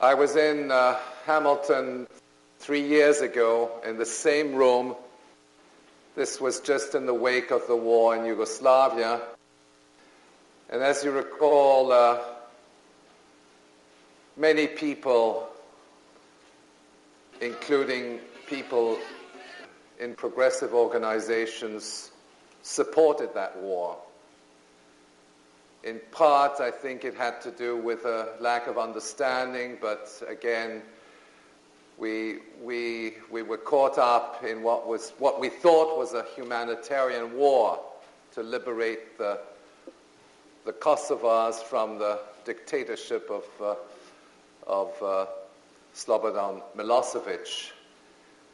I was in Hamilton 3 years ago in the same room. This was just in the wake of the war in Yugoslavia. And as you recall, many people, including people in progressive organizations, supported that war. In part, I think it had to do with a lack of understanding, but again, we were caught up in what we thought was a humanitarian war to liberate the Kosovars from the dictatorship of Slobodan Milosevic.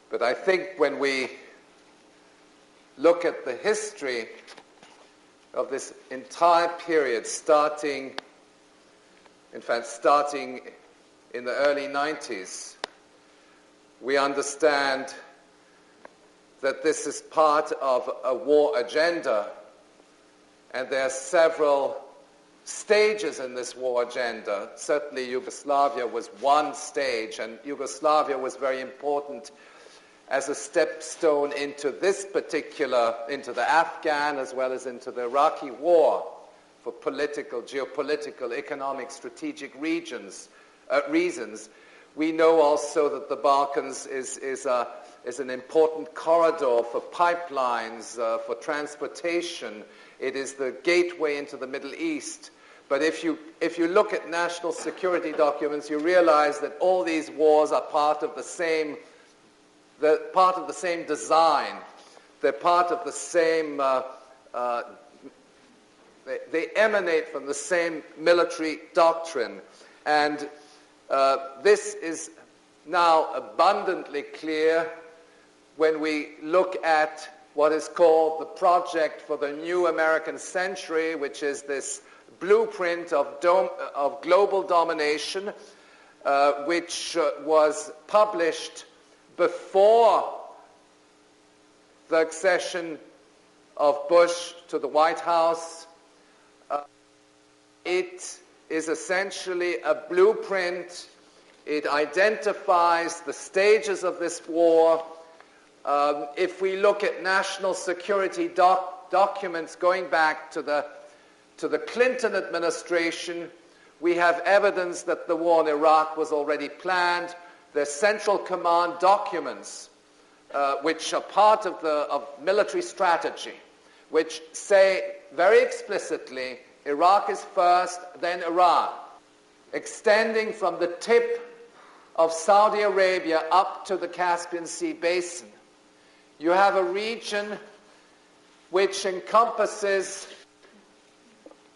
But I think when we look at the history of this entire period, starting in the early 90s, we understand that this is part of a war agenda, and there are several stages in this war agenda. Certainly Yugoslavia was one stage, and Yugoslavia was very important as a stepstone into the Afghan as well as into the Iraqi war for political, geopolitical, economic, strategic reasons. We know also that the Balkans is an important corridor for pipelines, for transportation. It is the gateway into the Middle East. But if you look at national security documents, you realize that all these wars are part of the same design. They're part of the same, they emanate from the same military doctrine. And this is now abundantly clear when we look at what is called the Project for the New American Century, which is this blueprint of global domination, which was published before the accession of Bush to the White House. It is essentially a blueprint. It identifies the stages of this war. If we look at national security documents going back to the Clinton administration, we have evidence that the war in Iraq was already planned. There's Central Command documents, which are part of military strategy, which say very explicitly, Iraq is first, then Iran, extending from the tip of Saudi Arabia up to the Caspian Sea basin. You have a region which encompasses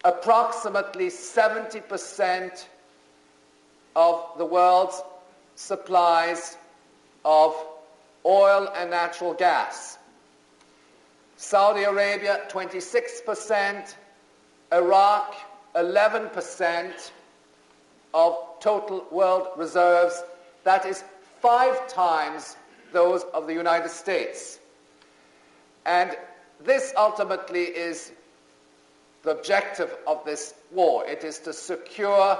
approximately 70% of the world's supplies of oil and natural gas. Saudi Arabia, 26%, Iraq, 11% of total world reserves. That is 5 times those of the United States. And this ultimately is the objective of this war. It is to secure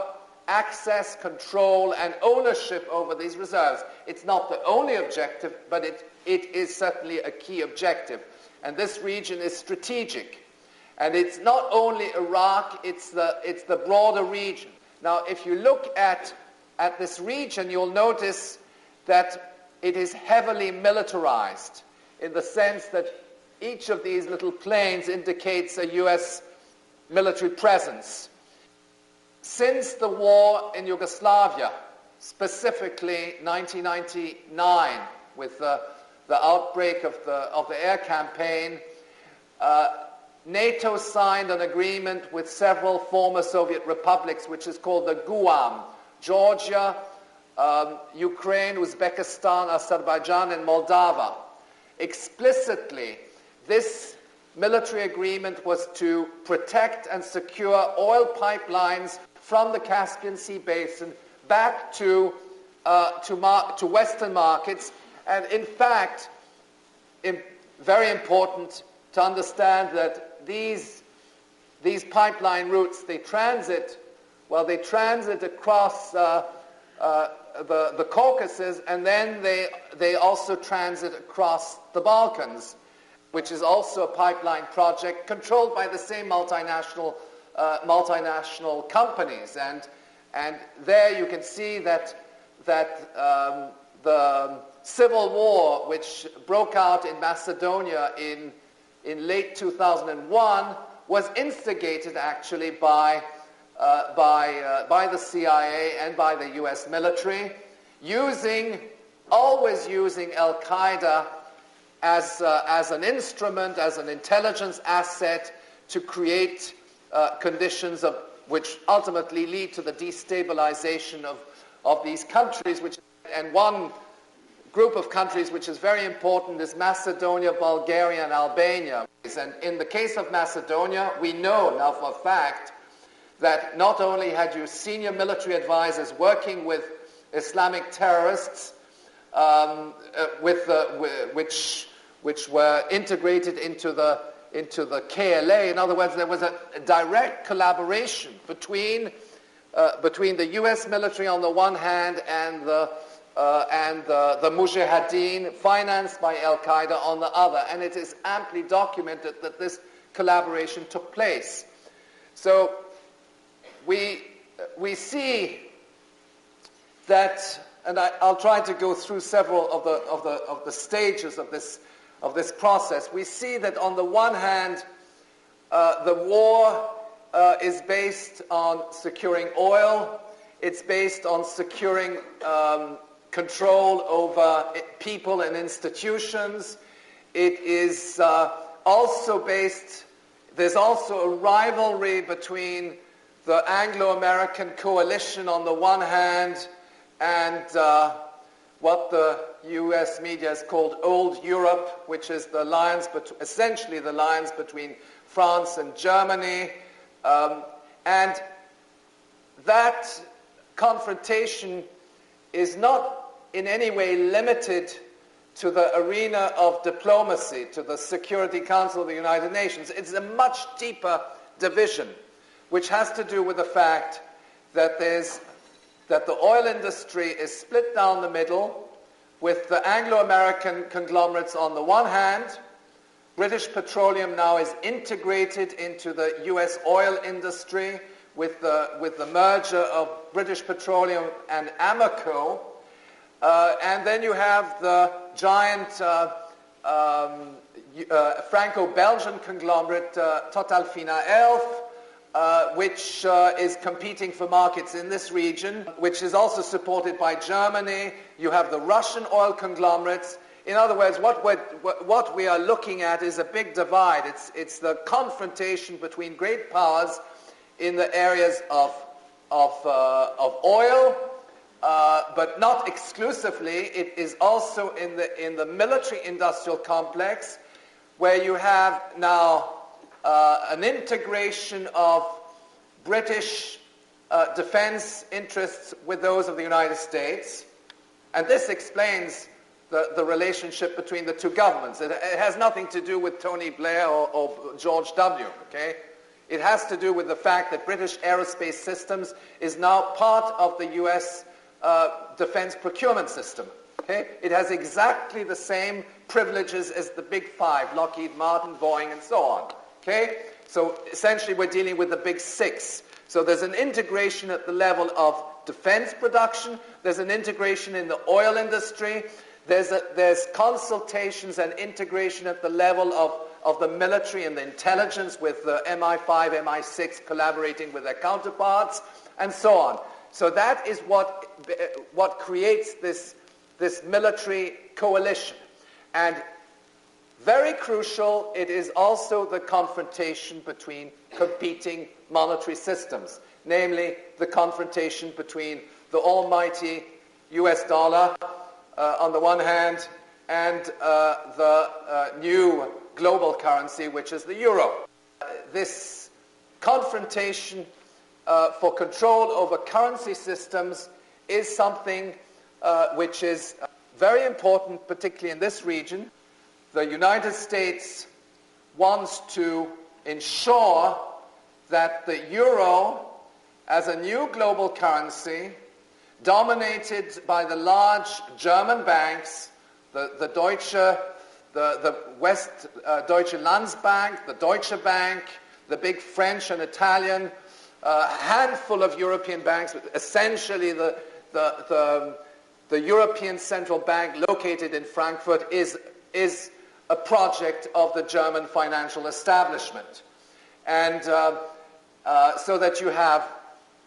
access, control, and ownership over these reserves. It's not the only objective, but it is certainly a key objective. And this region is strategic. And it's not only Iraq, it's the broader region. Now, if you look at this region, you'll notice that it is heavily militarized in the sense that each of these little planes indicates a U.S. military presence. Since the war in Yugoslavia, specifically 1999, with the outbreak of the air campaign, NATO signed an agreement with several former Soviet republics, which is called the GUAM: Georgia, Ukraine, Uzbekistan, Azerbaijan, and Moldova. Explicitly, this military agreement was to protect and secure oil pipelines from the Caspian Sea basin back to Western markets. And in fact, very important to understand that these pipeline routes, they transit across the Caucasus, and then they also transit across the Balkans, which is also a pipeline project controlled by the same multinational companies. And there you can see that the civil war, which broke out in Macedonia in late 2001, was instigated actually by the CIA and by the U.S. military, always using Al-Qaeda as an instrument, as an intelligence asset to create conditions which ultimately lead to the destabilization of these countries. And one group of countries which is very important is Macedonia, Bulgaria, and Albania. And in the case of Macedonia, we know now for a fact that not only had you senior military advisors working with Islamic terrorists, which were integrated into the KLA. In other words, there was a direct collaboration between the U.S. military on the one hand and the Mujahideen, financed by Al-Qaeda, on the other. And it is amply documented that this collaboration took place. So we see that, and I'll try to go through several of the stages of this process. We see that on the one hand, the war is based on securing oil. It's based on securing control over people and institutions. It is also based, there's also a rivalry between the Anglo-American coalition on the one hand and what the U.S. media has called Old Europe, which is the alliance, essentially the alliance between France and Germany. And that confrontation is not in any way limited to the arena of diplomacy, to the Security Council of the United Nations. It's a much deeper division, which has to do with the fact that the oil industry is split down the middle, with the Anglo-American conglomerates on the one hand. British Petroleum now is integrated into the U.S. oil industry with the merger of British Petroleum and Amoco. And then you have the giant Franco-Belgian conglomerate Total-Fina Elf, which is competing for markets in this region, which is also supported by Germany. You have the Russian oil conglomerates. In other words, what we are looking at is a big divide. It's the confrontation between great powers in the areas of oil, but not exclusively. It is also in the military-industrial complex, where you have now an integration of British defense interests with those of the United States. And this explains the relationship between the two governments. It has nothing to do with Tony Blair or George W., okay? It has to do with the fact that British Aerospace Systems is now part of the U.S. defense procurement system, okay? It has exactly the same privileges as the Big Five, Lockheed Martin, Boeing, and so on, okay? So essentially we're dealing with the Big Six. So there's an integration at the level of defense production. There's an integration in the oil industry. There's consultations and integration at the level of the military and the intelligence, with the MI5, MI6 collaborating with their counterparts, and so on. So that is what creates this military coalition. And very crucial, it is also the confrontation between competing monetary systems, namely the confrontation between the almighty US dollar on the one hand and the new global currency, which is the euro. This confrontation for control over currency systems is something which is very important, particularly in this region. The United States wants to ensure that the euro, as a new global currency, dominated by the large German banks, the Deutsche Landsbank, the Deutsche Bank, the big French and Italian, handful of European banks, essentially the European Central Bank located in Frankfurt is a project of the German financial establishment. And so that you have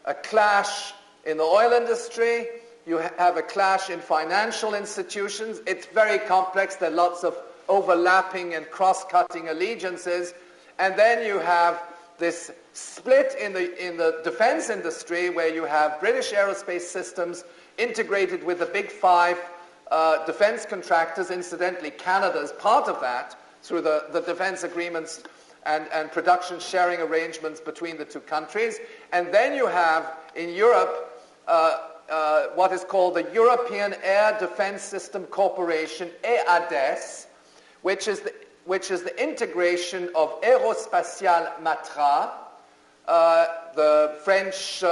a clash in the oil industry, you have a clash in financial institutions. It's very complex. There are lots of overlapping and cross-cutting allegiances. And then you have this split in the defense industry where you have British Aerospace Systems integrated with the big five defense contractors. Incidentally, Canada is part of that through the defense agreements and production sharing arrangements between the two countries. And then you have in Europe what is called the European Air Defense System Corporation, EADES, which is the integration of Aerospatiale Matra, the French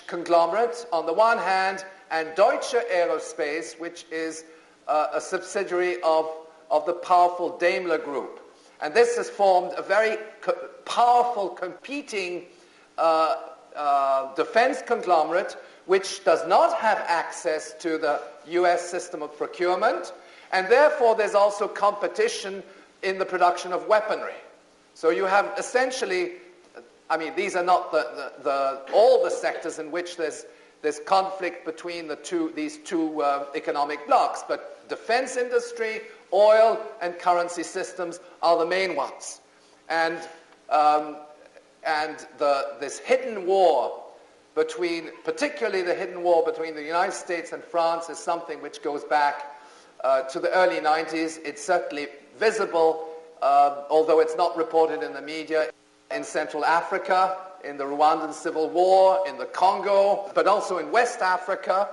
conglomerate on the one hand, and Deutsche Aerospace, which is a subsidiary of the powerful Daimler Group. And this has formed a very powerful competing defense conglomerate which does not have access to the US system of procurement, and therefore there's also competition in the production of weaponry. So you have essentially, I mean, these are not all the sectors in which there's conflict between these two economic blocks, but defense industry, oil, and currency systems are the main ones. And this hidden war particularly the hidden war between the United States and France, is something which goes back to the early 90s. It's certainly visible, although it's not reported in the media, in Central Africa, in the Rwandan Civil War, in the Congo, but also in West Africa,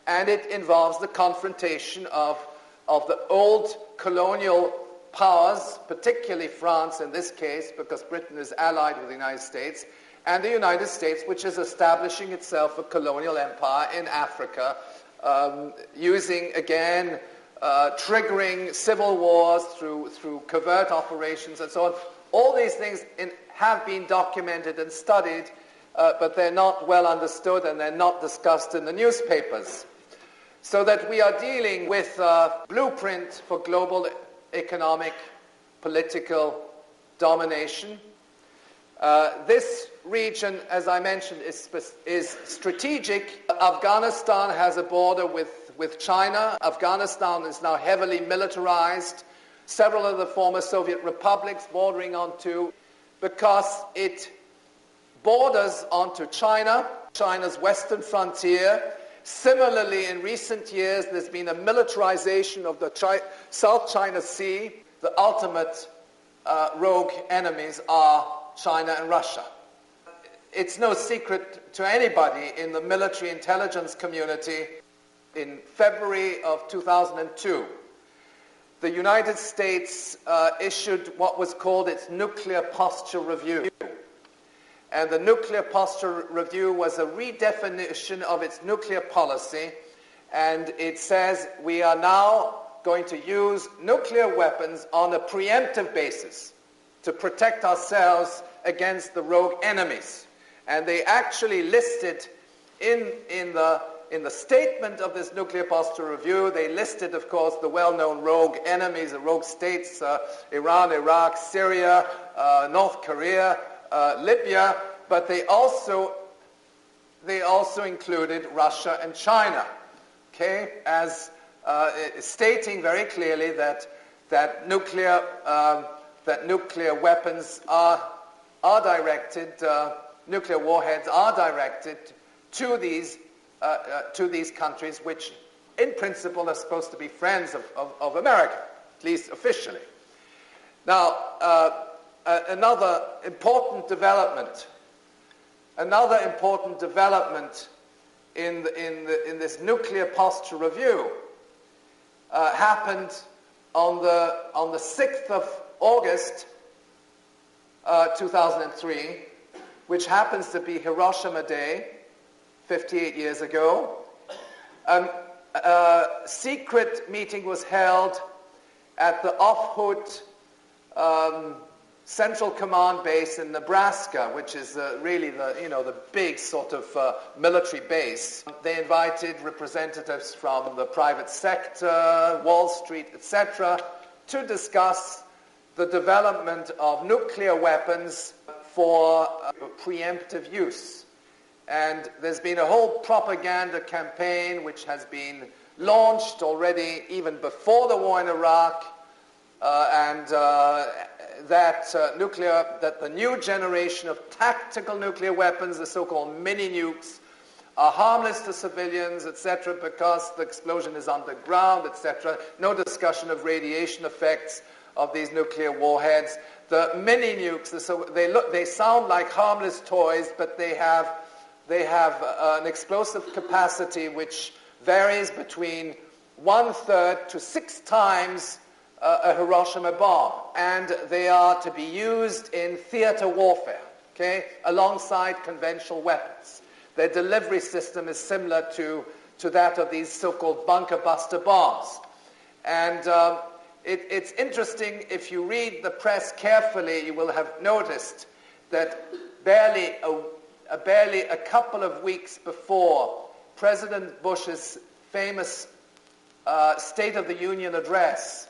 and it involves the confrontation of the old colonial powers, particularly France in this case, because Britain is allied with the United States, and the United States, which is establishing itself a colonial empire in Africa, using, again, triggering civil wars through covert operations and so on. All these things have been documented and studied, but they're not well understood and they're not discussed in the newspapers. So that we are dealing with a blueprint for global economic, political domination. This region, as I mentioned, is strategic. Afghanistan has a border with China. Afghanistan is now heavily militarized. Several of the former Soviet republics bordering onto, because it borders onto China, China's western frontier. Similarly, in recent years, there's been a militarization of the South China Sea. The ultimate rogue enemies are China and Russia. It's no secret to anybody in the military intelligence community. In February of 2002, the United States issued what was called its Nuclear Posture Review. And the Nuclear Posture Review was a redefinition of its nuclear policy, and it says we are now going to use nuclear weapons on a preemptive basis to protect ourselves against the rogue enemies. And they actually listed in the statement of this Nuclear Posture Review, they listed, of course, the well-known rogue enemies, the rogue states, Iran, Iraq, Syria, North Korea, Libya, but they also included Russia and China, okay, as stating very clearly that nuclear weapons are directed, nuclear warheads are directed to these countries, which in principle are supposed to be friends of America, at least officially. Now, another important development in this Nuclear Posture Review happened on the 6th of August 2003, which happens to be Hiroshima Day, 58 years ago. A secret meeting was held at the Off-Hood Central Command base in Nebraska, which is really the big sort of military base. They invited representatives from the private sector, Wall Street, etc., to discuss the development of nuclear weapons for preemptive use. And there's been a whole propaganda campaign which has been launched already even before the war in Iraq, that the new generation of tactical nuclear weapons, the so-called mini-nukes, are harmless to civilians, etc., because the explosion is underground, etc. No discussion of radiation effects of these nuclear warheads. The mini-nukes, they sound like harmless toys, but they have an explosive capacity which varies between 1/3 to 6 times a Hiroshima bomb, and they are to be used in theater warfare, okay, alongside conventional weapons. Their delivery system is similar to that of these so-called bunker buster bombs. And it's interesting, if you read the press carefully, you will have noticed that barely a couple of weeks before President Bush's famous State of the Union address,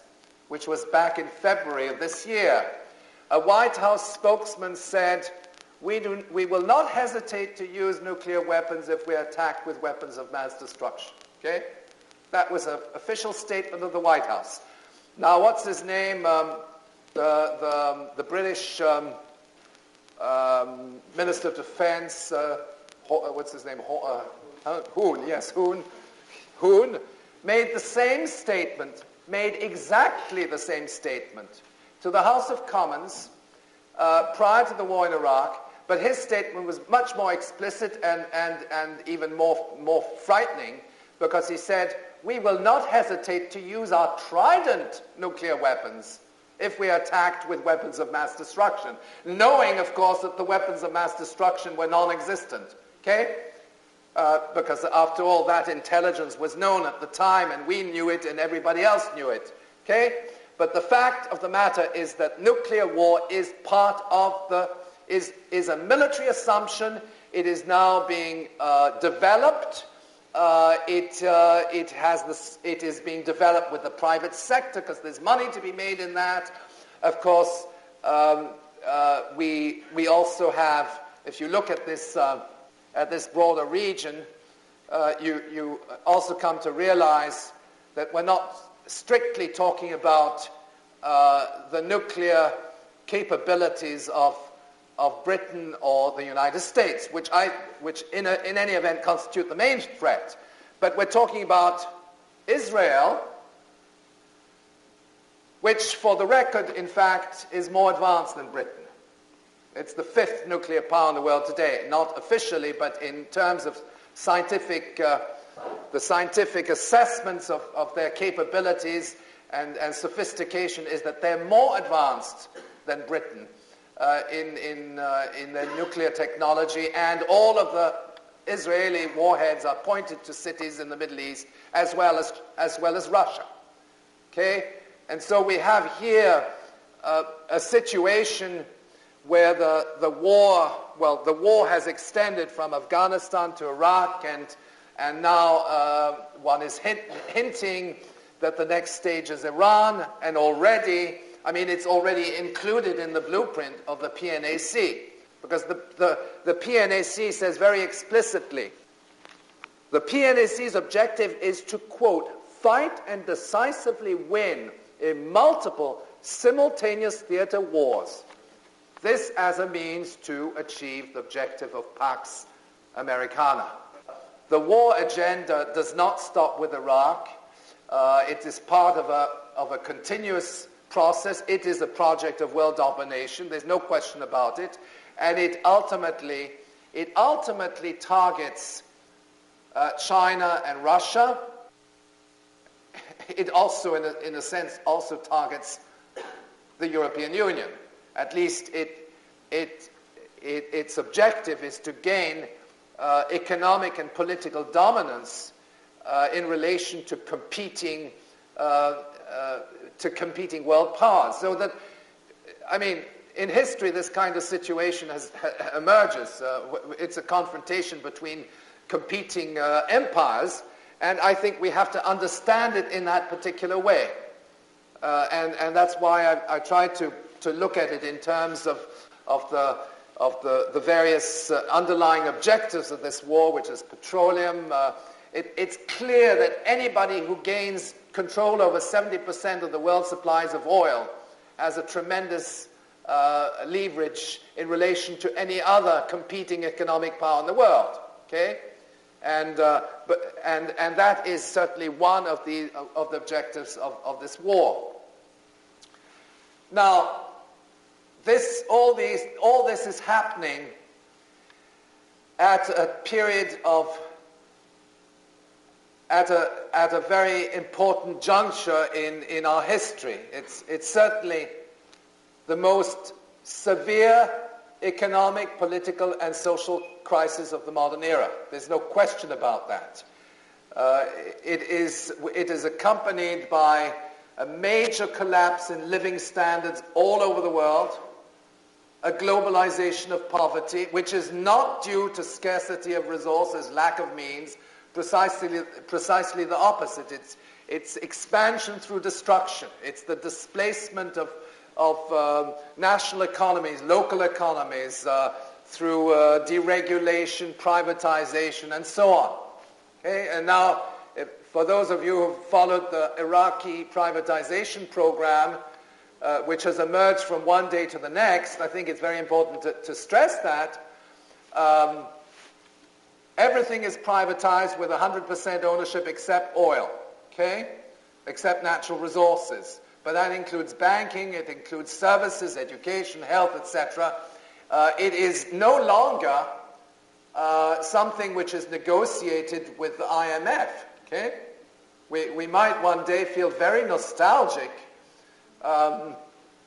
which was back in February of this year, a White House spokesman said, we will not hesitate to use nuclear weapons if we are attacked with weapons of mass destruction. Okay? That was an official statement of the White House. Now, what's his name? The British Minister of Defense, what's his name? Hoon, yes, Hoon. Hoon made the same statement, made exactly the same statement to the House of Commons prior to the war in Iraq, but his statement was much more explicit and even more frightening, because he said, we will not hesitate to use our Trident nuclear weapons if we are attacked with weapons of mass destruction, knowing, of course, that the weapons of mass destruction were non-existent, okay? Because after all, that intelligence was known at the time, and we knew it, and everybody else knew it, okay? But the fact of the matter is that nuclear war is part of is a military assumption. It is now being developed. It is being developed with the private sector because there's money to be made in that. Of course, we also have, if you look at this broader region, you also come to realize that we're not strictly talking about the nuclear capabilities of Britain or the United States, which in any event constitute the main threat. But we're talking about Israel, which, for the record, in fact, is more advanced than Britain. It's the 5th nuclear power in the world today, not officially, but in terms of the scientific assessments of their capabilities and sophistication is that they're more advanced than Britain in their nuclear technology, and all of the Israeli warheads are pointed to cities in the Middle East as well as Russia. Okay, and so we have here a situation where the war has extended from Afghanistan to Iraq, and now one is hinting that the next stage is Iran, and already, I mean, it's already included in the blueprint of the PNAC, because the PNAC says very explicitly, the PNAC's objective is to, quote, fight and decisively win in multiple simultaneous theater wars. This as a means to achieve the objective of Pax Americana. The war agenda does not stop with Iraq. It is part of a continuous process. It is a project of world domination. There's no question about it. And it ultimately targets China and Russia. It also, in a sense, also targets the European Union. At least its objective is to gain economic and political dominance in relation to competing world powers. So that, I mean, in history, this kind of situation emerges. It's a confrontation between competing empires, and I think we have to understand it in that particular way. And that's why I try to look at it in terms of the various underlying objectives of this war, which is petroleum. It's clear that anybody who gains control over 70% of the world's supplies of oil has a tremendous leverage in relation to any other competing economic power in the world. Okay, and that is certainly one of the objectives of this war. Now, all this is happening at a period of at a very important juncture in our history. It's certainly the most severe economic, political, and social crisis of the modern era. There's no question about that. It is accompanied by a major collapse in living standards all over the world, a globalization of poverty, which is not due to scarcity of resources, lack of means, precisely the opposite. It's expansion through destruction. It's the displacement of national economies, local economies, through deregulation, privatization, and so on. Okay? And now, for those of you who have followed the Iraqi privatization program, which has emerged from one day to the next, I think it's very important to stress that everything is privatized with 100% ownership except oil, okay? Except natural resources. But that includes banking, it includes services, education, health, etc. It is no longer something which is negotiated with the IMF, okay? We might one day feel very nostalgic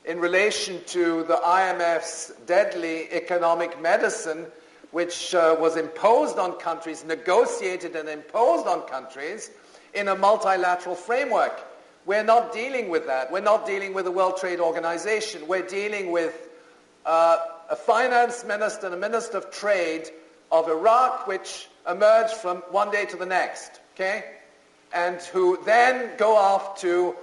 in relation to the IMF's deadly economic medicine, which was imposed on countries, negotiated and imposed on countries in a multilateral framework. We're not dealing with that. We're not dealing with the World Trade Organization. We're dealing with a finance minister and a minister of trade of Iraq, which emerged from one day to the next, okay? And who then go off to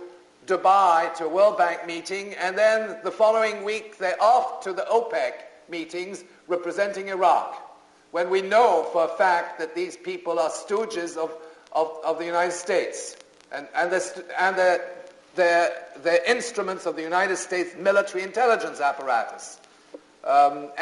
Dubai to a World Bank meeting, and then the following week they're off to the OPEC meetings representing Iraq, when we know for a fact that these people are stooges of the United States, and they're instruments of the United States military intelligence apparatus. But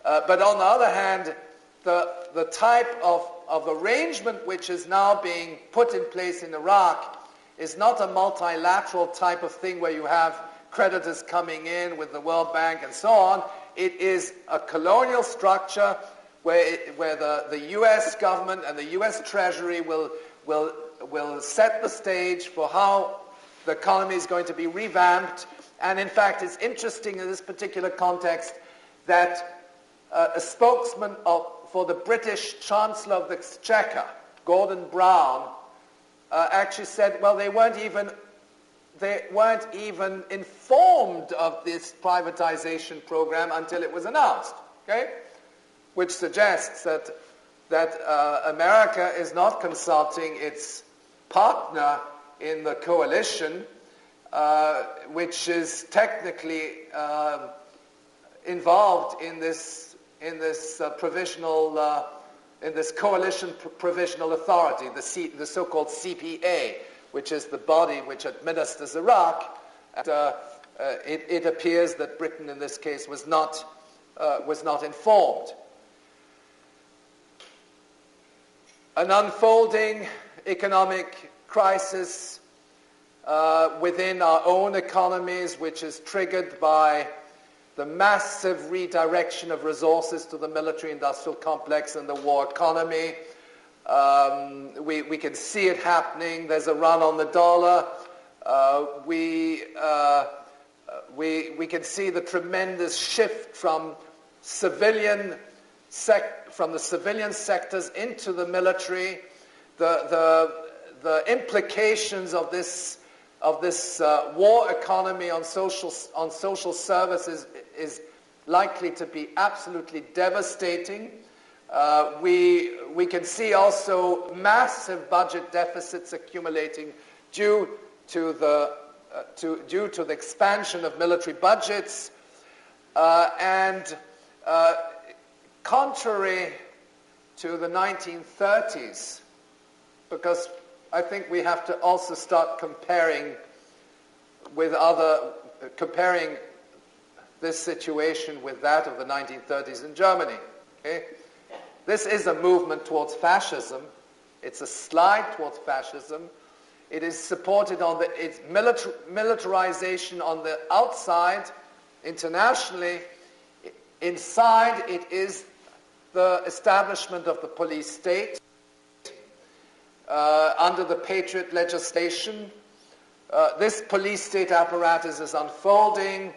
on the other hand, the type of arrangement which is now being put in place in Iraq is not a multilateral type of thing where you have creditors coming in with the World Bank and so on. It is a colonial structure where the U.S. government and the U.S. Treasury will set the stage for how the economy is going to be revamped. And in fact, it's interesting in this particular context that a spokesman for the British Chancellor of the Exchequer, Gordon Brown, actually said, well, they weren't even informed of this privatization program until it was announced, okay? Which suggests that America is not consulting its partner in the coalition, which is technically involved in this coalition provisional authority, the so-called CPA, which is the body which administers Iraq. And, it appears that Britain, in this case, was not informed. An unfolding economic crisis within our own economies, which is triggered by the massive redirection of resources to the military-industrial complex and the war economy. We can see it happening. There's a run on the dollar. We can see the tremendous shift from civilian from the civilian sectors into the military, the implications of this war economy on social services is likely to be absolutely devastating. We can see also massive budget deficits accumulating due to the expansion of military budgets, and contrary to the 1930s, because I think we have to also start comparing this situation with that of the 1930s in Germany. Okay? This is a movement towards fascism. It's a slide towards fascism. It is supported on its militarization on the outside, internationally. Inside, it is the establishment of the police state under the Patriot legislation. This police state apparatus is unfolding,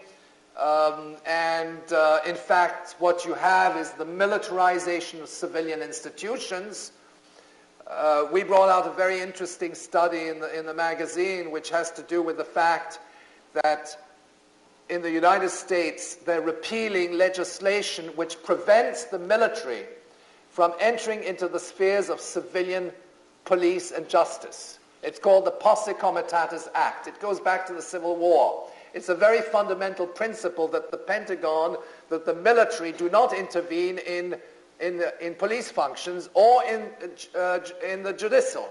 and in fact, what you have is the militarization of civilian institutions. We brought out a very interesting study in the magazine, which has to do with the fact that in the United States, they're repealing legislation which prevents the military from entering into the spheres of civilian police and justice. It's called the Posse Comitatus Act. It goes back to the Civil War. It's a very fundamental principle that the Pentagon, that the military do not intervene in police functions or in the judicial.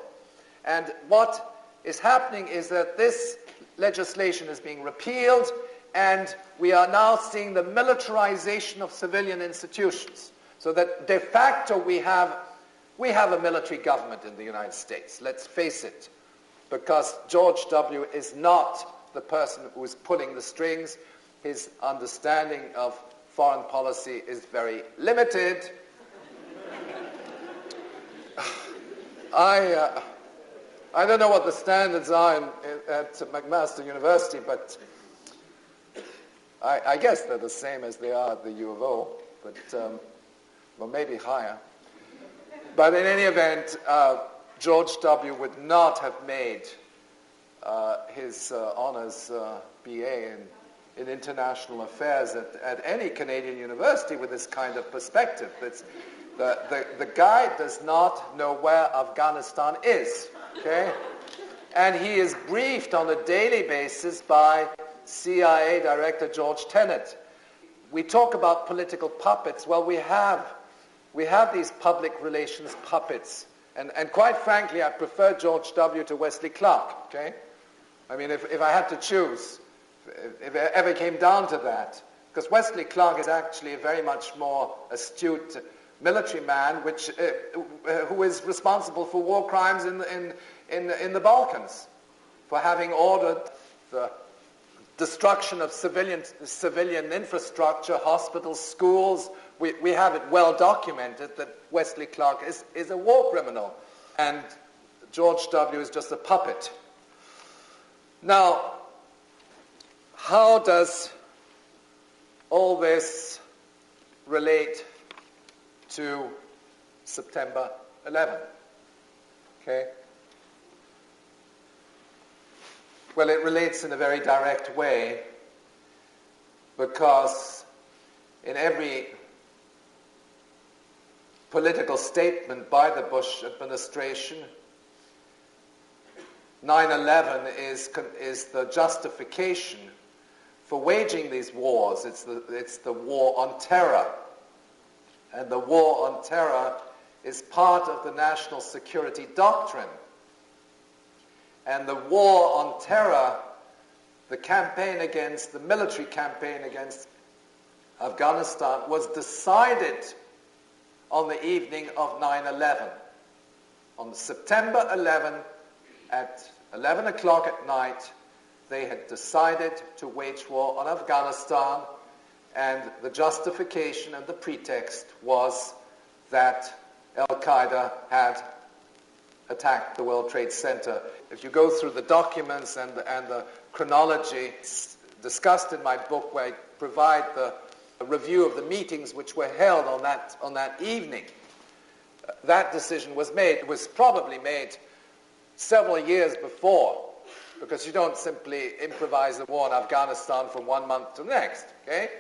And what is happening is that this legislation is being repealed, and we are now seeing the militarization of civilian institutions. So that de facto we have a military government in the United States, let's face it, because George W. is not the person who is pulling the strings. His understanding of foreign policy is very limited. I don't know what the standards are at McMaster University, but I guess they're the same as they are at the U of O, but well, maybe higher. But in any event, George W. would not have made his honors BA in international affairs at any Canadian university with this kind of perspective. The guy does not know where Afghanistan is, okay? And he is briefed on a daily basis by CIA Director George Tenet. We talk about political puppets. Well, we have these public relations puppets. And quite frankly, I prefer George W. to Wesley Clark, okay? I mean, if I had to choose, if it ever came down to that, because Wesley Clark is actually a very much more astute military man, who is responsible for war crimes in the Balkans, for having ordered the destruction of civilian infrastructure, hospitals, schools. We have it well documented that Wesley Clark is a war criminal, and George W. is just a puppet. Now, how does all this relate to September 11? Okay. Well, it relates in a very direct way, because in every political statement by the Bush administration, 9/11 is the justification for waging these wars. It's the war on terror. And the war on terror is part of the national security doctrine. And the war on terror, the military campaign against Afghanistan, was decided on the evening of 9/11. On September 11, at 11 o'clock at night, they had decided to wage war on Afghanistan, and the justification and the pretext was that Al-Qaeda had attacked the World Trade Center. If you go through the documents and the chronology discussed in my book, where I provide review of the meetings which were held on that evening, that decision was made. It was probably made several years before, because you don't simply improvise the war in Afghanistan from one month to the next, okay?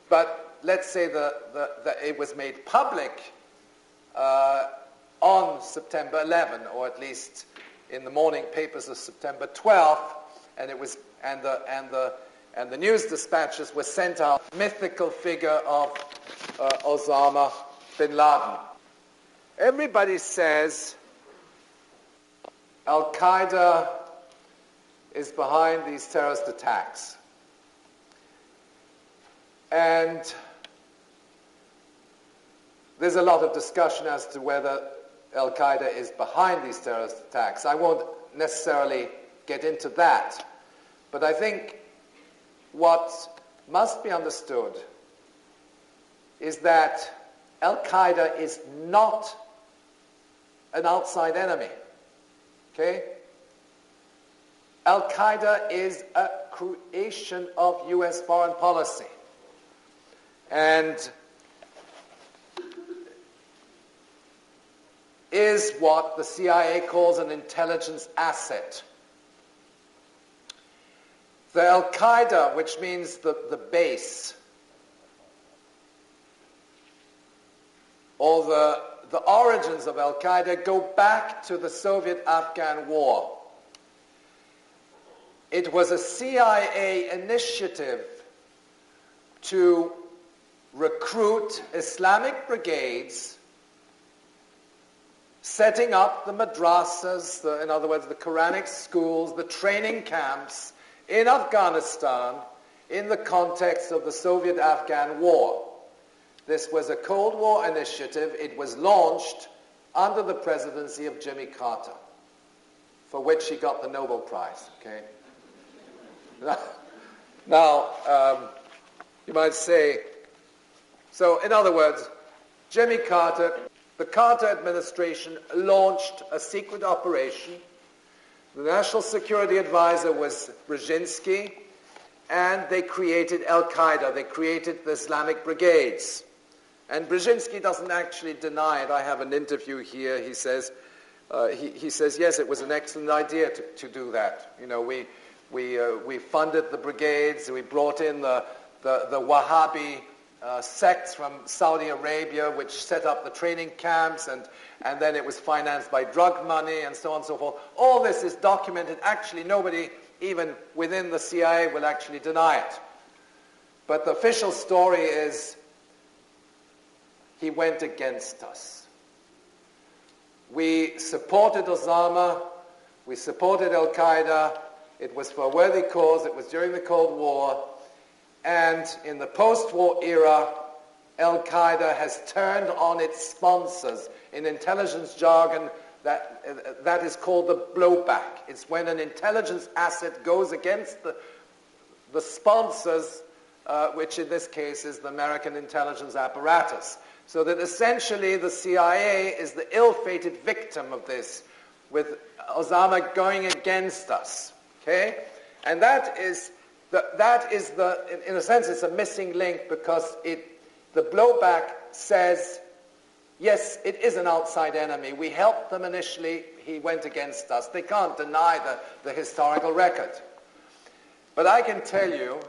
But let's say that it was made public on September 11, or at least in the morning papers of September 12th, and the news dispatches were sent out. Mythical figure of Osama bin Laden. Everybody says Al-Qaeda is behind these terrorist attacks. And there's a lot of discussion as to whether Al-Qaeda is behind these terrorist attacks. I won't necessarily get into that. But I think what must be understood is that Al-Qaeda is not an outside enemy. Okay? Al-Qaeda is a creation of U.S. foreign policy. And is what the CIA calls an intelligence asset. The Al-Qaeda, which means the base, or the origins of Al-Qaeda go back to the Soviet-Afghan War. It was a CIA initiative to recruit Islamic brigades, setting up the madrasas, in other words, the Quranic schools, the training camps in Afghanistan in the context of the Soviet-Afghan War. This was a Cold War initiative. It was launched under the presidency of Jimmy Carter, for which he got the Nobel Prize. Okay. Now, you might say, so in other words, Jimmy Carter, the Carter administration launched a secret operation. The National Security Advisor was Brzezinski, and they created Al-Qaeda. They created the Islamic Brigades. And Brzezinski doesn't actually deny it. I have an interview here. He says, yes, it was an excellent idea to do that. You know, we funded the brigades. We brought in the Wahhabi sects from Saudi Arabia, which set up the training camps, and then it was financed by drug money and so on and so forth. All this is documented. Actually, nobody, even within the CIA, will actually deny it. But the official story is he went against us. We supported Osama. We supported Al-Qaeda. It was for a worthy cause. It was during the Cold War. And in the post-war era, Al-Qaeda has turned on its sponsors. In intelligence jargon, that is called the blowback. It's when an intelligence asset goes against the sponsors, which in this case is the American intelligence apparatus. So that essentially the CIA is the ill-fated victim of this, with Osama going against us. Okay? And that is in a sense, it's a missing link, because the blowback says, yes, it is an outside enemy. We helped them initially. He went against us. They can't deny the historical record. But I can tell you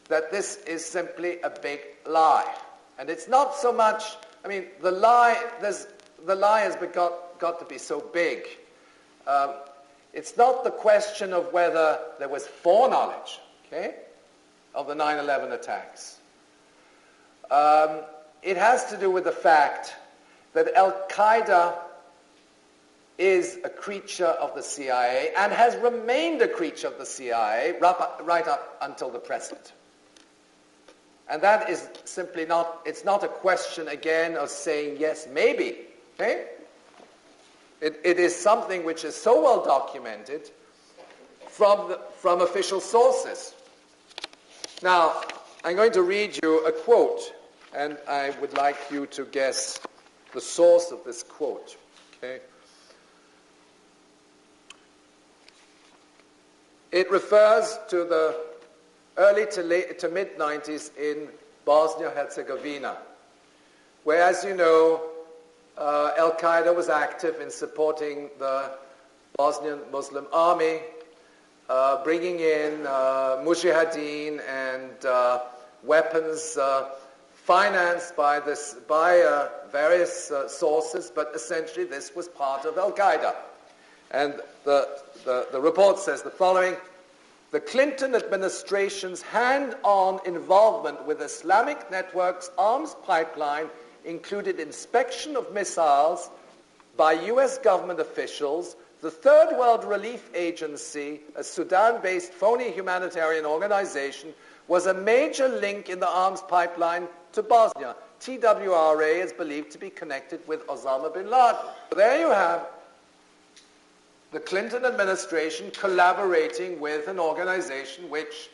that this is simply a big lie. And it's not so much, I mean, the lie has got to be so big. It's not the question of whether there was foreknowledge, okay, of the 9/11 attacks. It has to do with the fact that Al-Qaeda is a creature of the CIA and has remained a creature of the CIA right up until the present. And that is simply not, it's not a question, again, of saying, yes, maybe, okay? It is something which is so well documented from official sources. Now, I'm going to read you a quote, and I would like you to guess the source of this quote, okay? It refers to the early to mid-90s in Bosnia-Herzegovina, where, as you know, Al-Qaeda was active in supporting the Bosnian Muslim army, bringing in mujahideen and weapons financed by various sources, but essentially this was part of Al-Qaeda. And the report says the following: the Clinton administration's hand-on involvement with Islamic networks' arms pipeline included inspection of missiles by U.S. government officials. The Third World Relief Agency, a Sudan-based phony humanitarian organization, was a major link in the arms pipeline to Bosnia. TWRA is believed to be connected with Osama bin Laden. There you have the Clinton administration collaborating with an organization which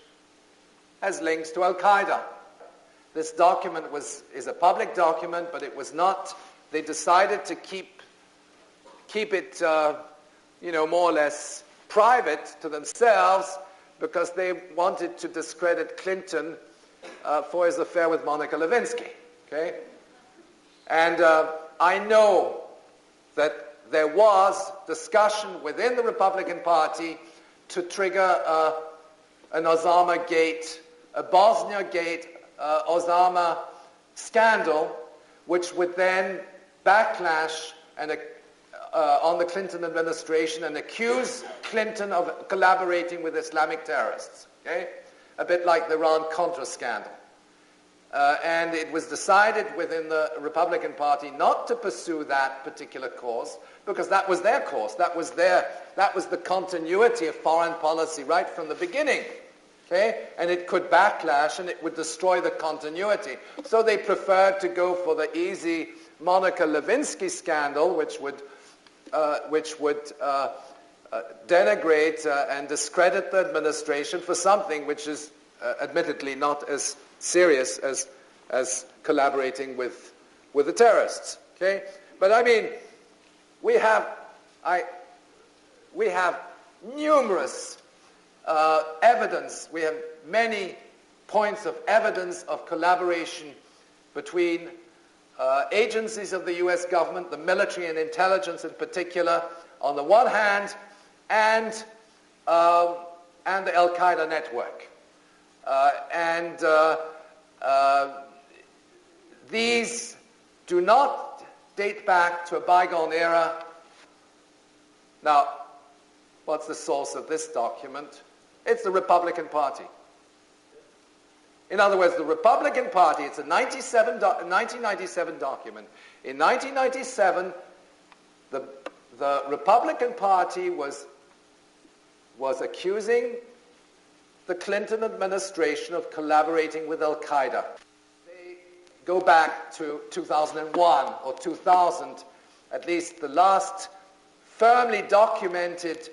has links to Al-Qaeda. This document is a public document, but it was not. They decided to keep it, more or less private to themselves because they wanted to discredit Clinton for his affair with Monica Lewinsky. Okay, and I know that there was discussion within the Republican Party to trigger an Osama Gate, a Bosnia Gate, Osama scandal, which would then backlash on the Clinton administration and accuse Clinton of collaborating with Islamic terrorists. Okay? A bit like the Iran-Contra scandal. And it was decided within the Republican Party not to pursue that particular course because that was their course. That was the continuity of foreign policy right from the beginning. Okay? And it could backlash and it would destroy the continuity. So they preferred to go for the easy Monica Lewinsky scandal, which would denigrate and discredit the administration for something which is admittedly not as serious as collaborating with the terrorists. Okay, but I mean, we have numerous evidence. We have many points of evidence of collaboration between agencies of the U.S. government, the military and intelligence in particular, on the one hand, and the Al-Qaeda network. These do not date back to a bygone era. Now, what's the source of this document? It's the Republican Party. In other words, the Republican Party, it's a 1997 document. In 1997, the Republican Party was accusing the Clinton administration of collaborating with Al-Qaeda. They go back to 2001 or 2000, at least the last firmly documented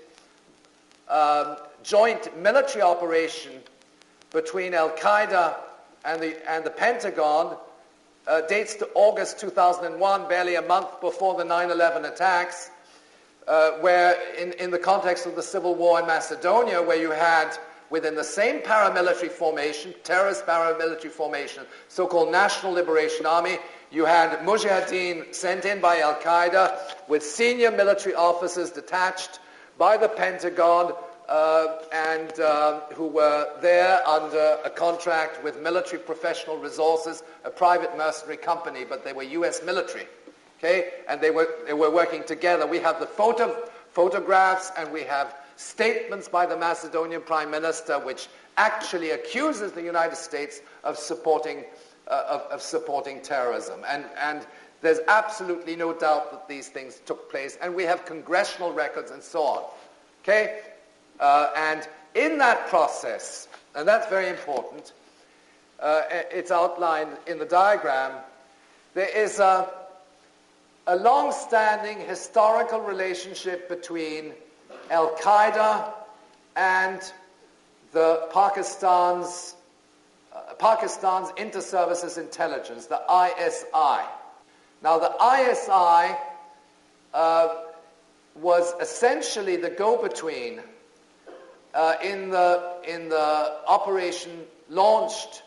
joint military operation between Al-Qaeda and the Pentagon dates to August 2001, barely a month before the 9/11 attacks, where in the context of the civil war in Macedonia, where you had within the same paramilitary formation, terrorist paramilitary formation, so-called National Liberation Army, you had mujahideen sent in by Al-Qaeda with senior military officers detached by the Pentagon and who were there under a contract with Military Professional Resources, a private mercenary company, but they were U.S. military. Okay? And they were working together. We have the photographs and we have statements by the Macedonian Prime Minister which actually accuses the United States of supporting terrorism. And there's absolutely no doubt that these things took place. And we have congressional records and so on. Okay? And in that process, and that's very important, it's outlined in the diagram, there is a long-standing historical relationship between Al-Qaeda and the Pakistan's Inter-Services Intelligence, the ISI. Now, the ISI was essentially the go-between in the operation launched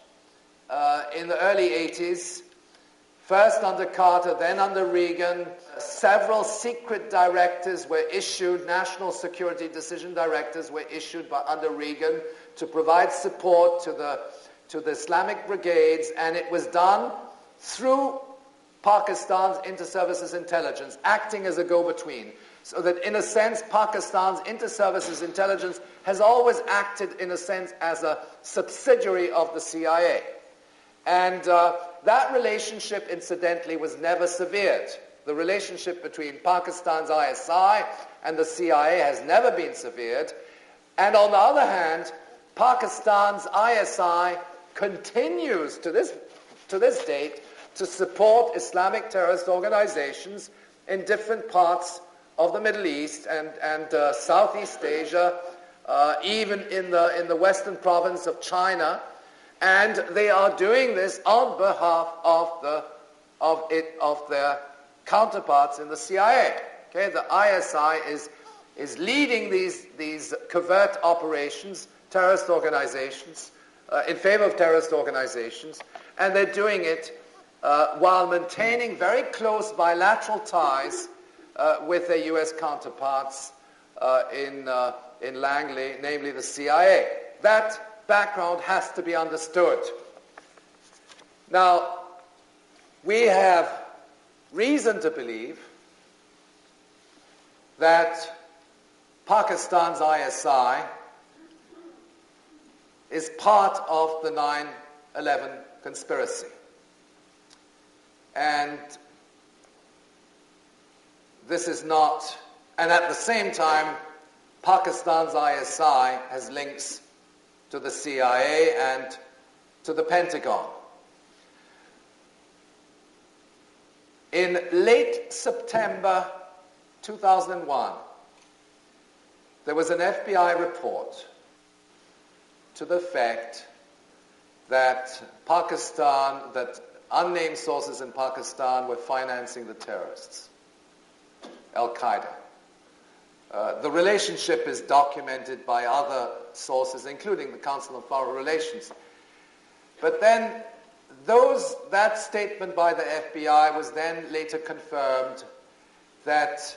in the early 80s, first under Carter, then under Reagan. Several secret directives were issued, national security decision directives were issued under Reagan to provide support to the Islamic brigades, and it was done through Pakistan's inter-services intelligence, acting as a go-between. So that, in a sense, Pakistan's inter-services intelligence has always acted, in a sense, as a subsidiary of the CIA. And that relationship, incidentally, was never severed. The relationship between Pakistan's ISI and the CIA has never been severed. And on the other hand, Pakistan's ISI continues to this date to support Islamic terrorist organizations in different parts of the Middle East and Southeast Asia, even in the western province of China, and they are doing this on behalf of their counterparts in the CIA. Okay, the ISI is leading these covert operations, terrorist organizations, in favor of terrorist organizations, and they're doing it while maintaining very close bilateral ties with their U.S. counterparts in Langley, namely the CIA. That background has to be understood. Now, we have reason to believe that Pakistan's ISI is part of the 9/11 conspiracy. And this is not, and at the same time, Pakistan's ISI has links to the CIA and to the Pentagon. In late September 2001, there was an FBI report to the effect that that unnamed sources in Pakistan were financing the terrorists, Al-Qaeda. The relationship is documented by other sources, including the Council of Foreign Relations. But then that statement by the FBI was then later confirmed that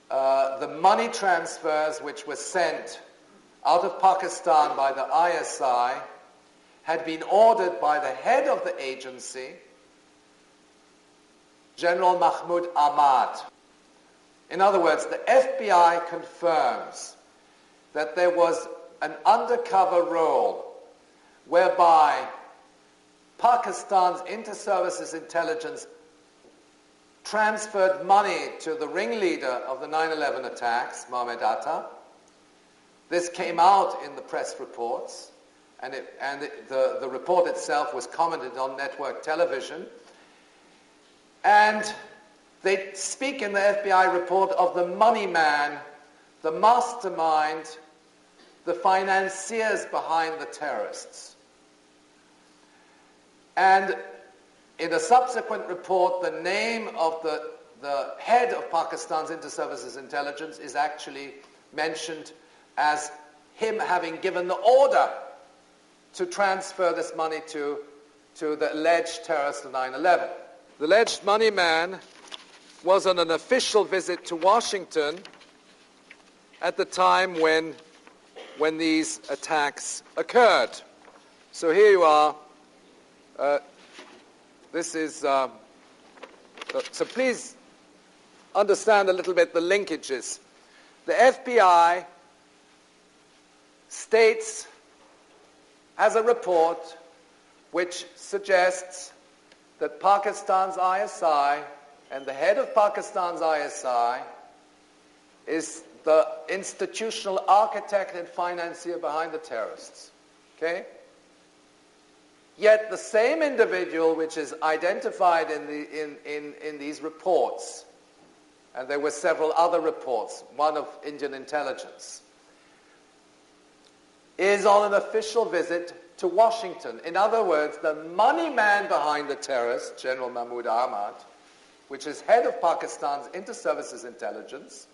the money transfers which were sent out of Pakistan by the ISI had been ordered by the head of the agency, General Mahmoud Ahmad. In other words, the FBI confirms that there was an undercover role whereby Pakistan's inter-services intelligence transferred money to the ringleader of the 9/11 attacks, Mohammed Atta. This came out in the press reports, and the report itself was commented on network television. And they speak in the FBI report of the money man, the mastermind, the financiers behind the terrorists. And in a subsequent report, the name of the head of Pakistan's inter-services intelligence is actually mentioned as him having given the order to transfer this money to the alleged terrorists of 9/11. The alleged money man was on an official visit to Washington at the time when these attacks occurred. So here you are. This is, so please understand a little bit the linkages. The FBI has a report which suggests that Pakistan's ISI and the head of Pakistan's ISI is the institutional architect and financier behind the terrorists. Okay? Yet the same individual which is identified in these reports, and there were several other reports, one of Indian intelligence, is on an official visit to Washington. In other words, the money man behind the terrorists, General Mahmoud Ahmad, which is head of Pakistan's inter-services intelligence,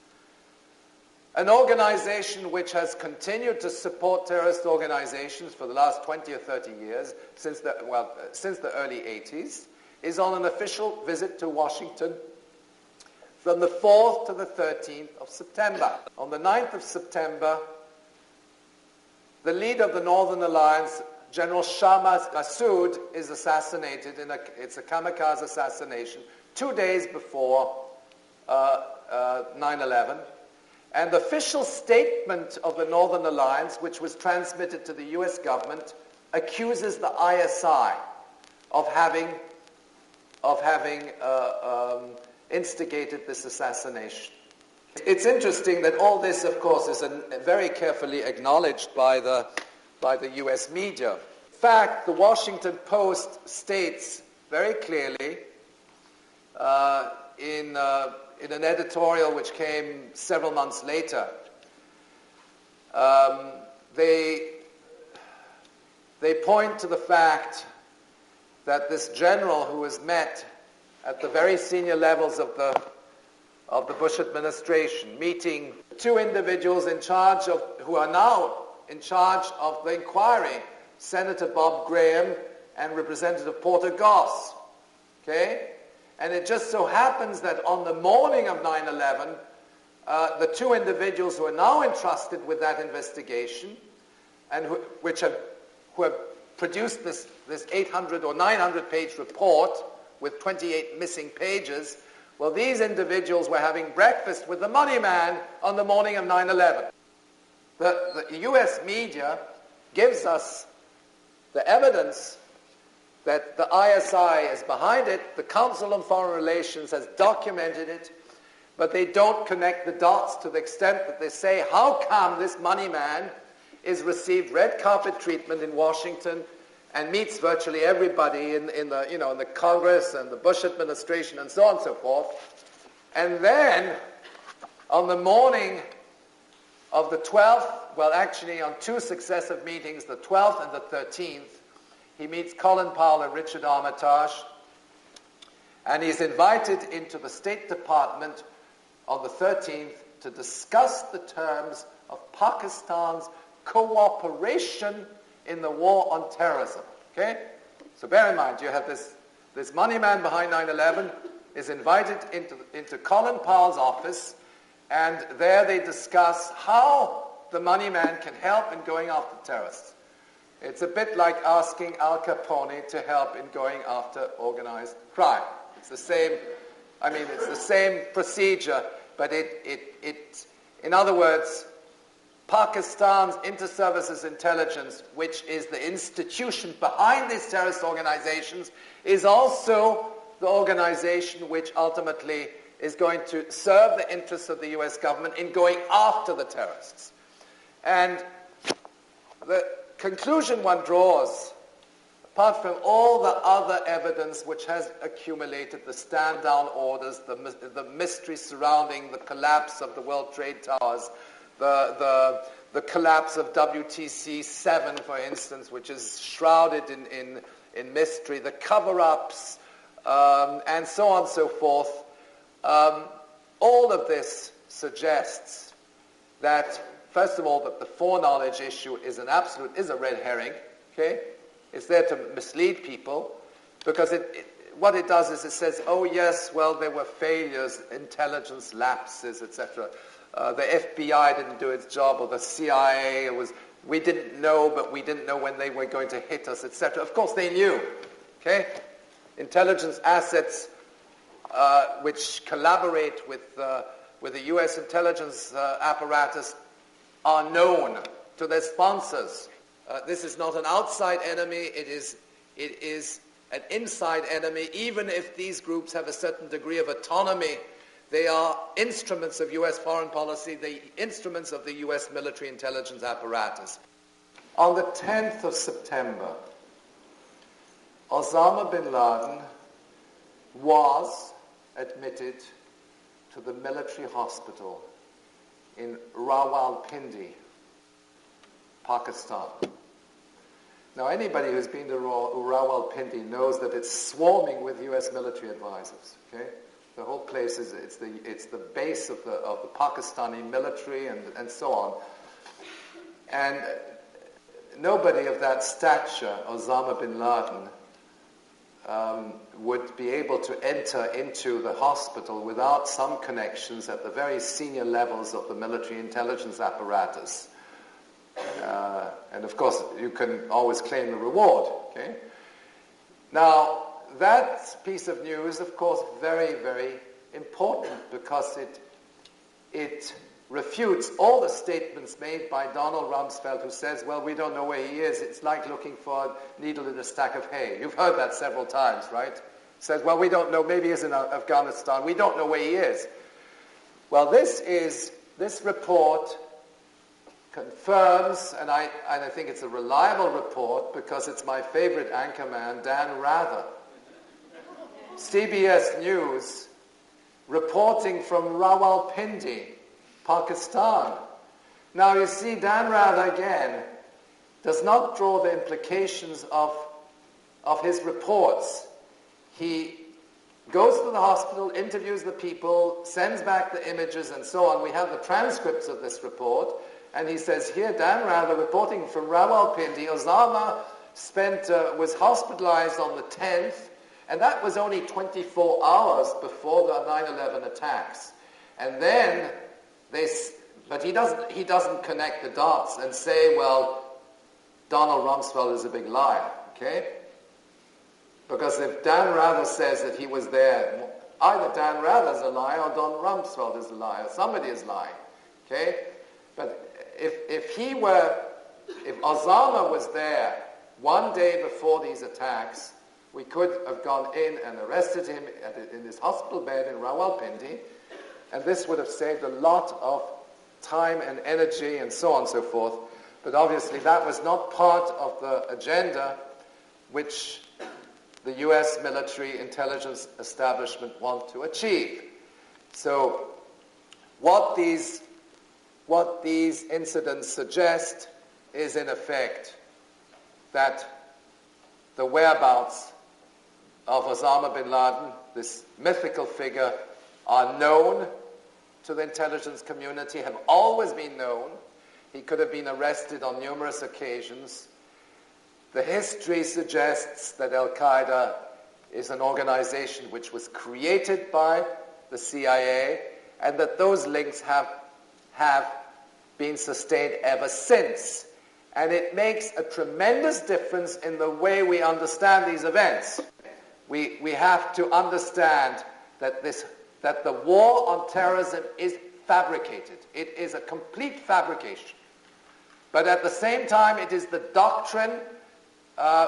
an organization which has continued to support terrorist organizations for the last 20 or 30 years, since the early 80s, is on an official visit to Washington from the 4th to the 13th of September. On the 9th of September, the leader of the Northern Alliance, General Shah Massoud, is assassinated. It's a kamikaze assassination 2 days before 9/11. And the official statement of the Northern Alliance, which was transmitted to the US government, accuses the ISI of having instigated this assassination. It's interesting that all this, of course, is very carefully acknowledged by the US media. In fact, the Washington Post states very clearly in an editorial which came several months later, they point to the fact that this general who was met at the very senior levels of the Bush administration, meeting two individuals who are now in charge of the inquiry, Senator Bob Graham and Representative Porter Goss. Okay? And it just so happens that on the morning of 9/11, the two individuals who are now entrusted with that investigation and who have produced this 800 or 900-page report with 28 missing pages, well, these individuals were having breakfast with the money man on the morning of 9/11. The US media gives us the evidence that the ISI is behind it. The Council on Foreign Relations has documented it, but they don't connect the dots to the extent that they say, how come this money man is received red carpet treatment in Washington and meets virtually everybody in the Congress and the Bush administration and so on and so forth. And then on the morning of the 12th, well, actually on two successive meetings, the 12th and the 13th, he meets Colin Powell and Richard Armitage, and he's invited into the State Department on the 13th to discuss the terms of Pakistan's cooperation in the war on terrorism. Okay? So bear in mind, you have this money man behind 9/11 is invited into Colin Powell's office, and there they discuss how the money man can help in going after terrorists. It's a bit like asking Al Capone to help in going after organized crime. It's the same, it's the same procedure, but in other words, Pakistan's inter-services intelligence, which is the institution behind these terrorist organizations, is also the organization which ultimately is going to serve the interests of the US government in going after the terrorists. And the conclusion one draws, apart from all the other evidence which has accumulated, the stand-down orders, the mystery surrounding the collapse of the World Trade Towers, the collapse of WTC 7, for instance, which is shrouded in mystery, the cover-ups, and so on and so forth. All of this suggests that, first of all, that the foreknowledge issue is a red herring. Okay, it's there to mislead people, because what it does is it says, oh yes, well, there were failures, intelligence lapses, etc. The FBI didn't do its job, or the CIA we didn't know, but we didn't know when they were going to hit us, etc. Of course, they knew. Okay, intelligence assets which collaborate with the U.S. intelligence apparatus are known to their sponsors. This is not an outside enemy, it is an inside enemy. Even if these groups have a certain degree of autonomy, they are instruments of U.S. foreign policy, the instruments of the U.S. military intelligence apparatus. On the 10th of September, Osama bin Laden was admitted to the military hospital in Rawalpindi, Pakistan. Now, anybody who's been to Rawalpindi knows that it's swarming with U.S. military advisors. Okay? The whole place it's the base of the Pakistani military and so on. And nobody of that stature, Osama bin Laden, would be able to enter into the hospital without some connections at the very senior levels of the military intelligence apparatus. And of course, you can always claim a reward. Okay? Now, that piece of news, of course, very, very important because it refutes all the statements made by Donald Rumsfeld, who says, well, we don't know where he is. It's like looking for a needle in a stack of hay. You've heard that several times, right? Says, well, we don't know. Maybe he's in Afghanistan. We don't know where he is. Well, this report confirms, and I think it's a reliable report because it's my favorite anchorman, Dan Rather. CBS News reporting from Rawalpindi, Pakistan. Now you see, Dan Rather again does not draw the implications of his reports. He goes to the hospital, interviews the people, sends back the images and so on. We have the transcripts of this report, and he says here, Dan Rather reporting from Rawalpindi, Osama was hospitalized on the 10th, and that was only 24 hours before the 9/11 attacks. And then but he doesn't connect the dots and say, well, Donald Rumsfeld is a big liar, okay? Because if Dan Rather says that he was there, either Dan Rather's a liar or Donald Rumsfeld is a liar. Somebody is lying, okay? But if Osama was there one day before these attacks, we could have gone in and arrested him in his hospital bed in Rawalpindi, and this would have saved a lot of time and energy and so on and so forth. But obviously that was not part of the agenda which the US military intelligence establishment want to achieve. So what these incidents suggest is, in effect, that the whereabouts of Osama bin Laden, this mythical figure, are known to the intelligence community, have always been known. He could have been arrested on numerous occasions. The history suggests that Al-Qaeda is an organization which was created by the CIA, and that those links have been sustained ever since. And it makes a tremendous difference in the way we understand these events. We have to understand that the war on terrorism is fabricated. It is a complete fabrication. But at the same time, it is the doctrine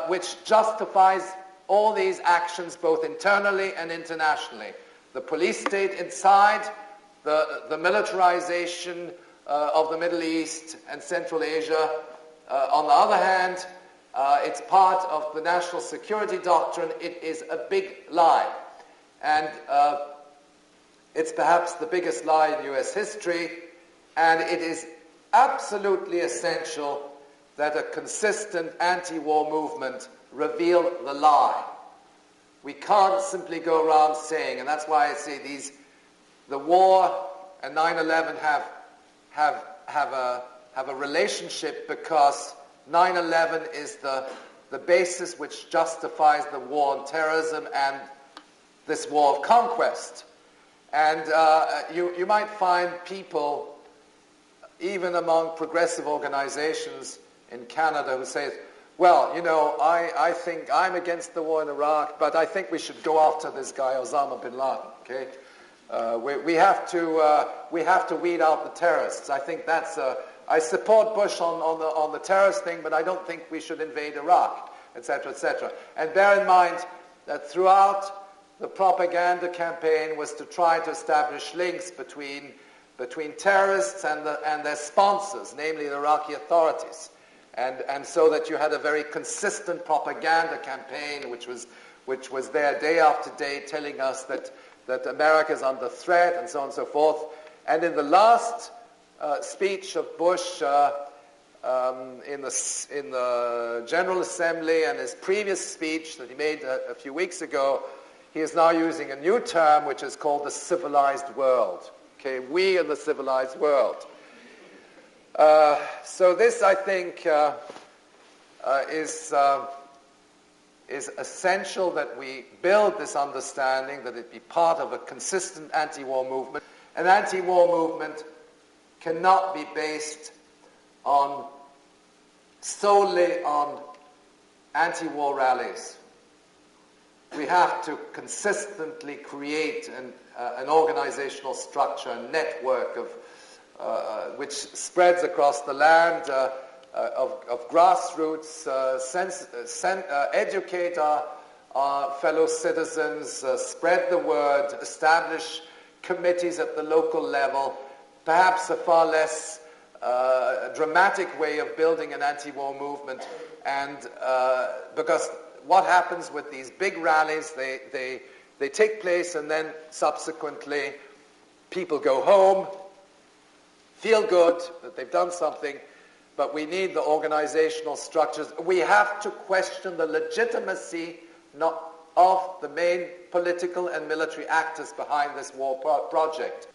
which justifies all these actions, both internally and internationally. The police state inside, the militarization of the Middle East and Central Asia. On the other hand, it's part of the national security doctrine. It is a big lie. And it's perhaps the biggest lie in US history. And it is absolutely essential that a consistent anti-war movement reveal the lie. We can't simply go around saying, and that's why I say the war and 9/11 have a relationship, because 9/11 is the basis which justifies the war on terrorism and this war of conquest. And you might find people, even among progressive organizations in Canada, who say, well, you know, I think I'm against the war in Iraq, but I think we should go after this guy, Osama bin Laden, okay? We have to weed out the terrorists. I think I support Bush on the terrorist thing, but I don't think we should invade Iraq, etc., etc. And bear in mind that throughout the propaganda campaign was to try to establish links between terrorists and their sponsors, namely the Iraqi authorities, and so that you had a very consistent propaganda campaign which was there day after day, telling us that America is under threat and so on and so forth. And in the last speech of Bush in the General Assembly, and his previous speech that he made a few weeks ago, he is now using a new term which is called the civilized world. Okay, we in the civilized world. So this, I think, is essential that we build this understanding, that it be part of a consistent anti-war movement. An anti-war movement cannot be based solely on anti-war rallies. We have to consistently create an organizational structure, a network which spreads across the land, of grassroots, educate our fellow citizens, spread the word, establish committees at the local level, perhaps a far less dramatic way of building an anti-war movement, and because what happens with these big rallies, they take place and then subsequently people go home, feel good that they've done something, but we need the organizational structures. We have to question the legitimacy of the main political and military actors behind this war project.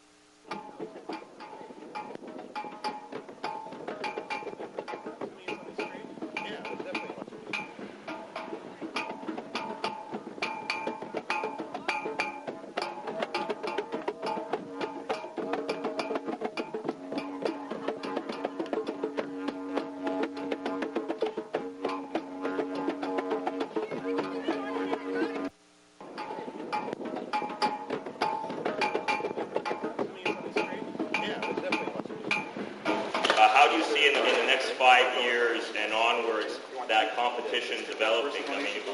How do you see in the next 5 years and onwards that competition developing? I mean, who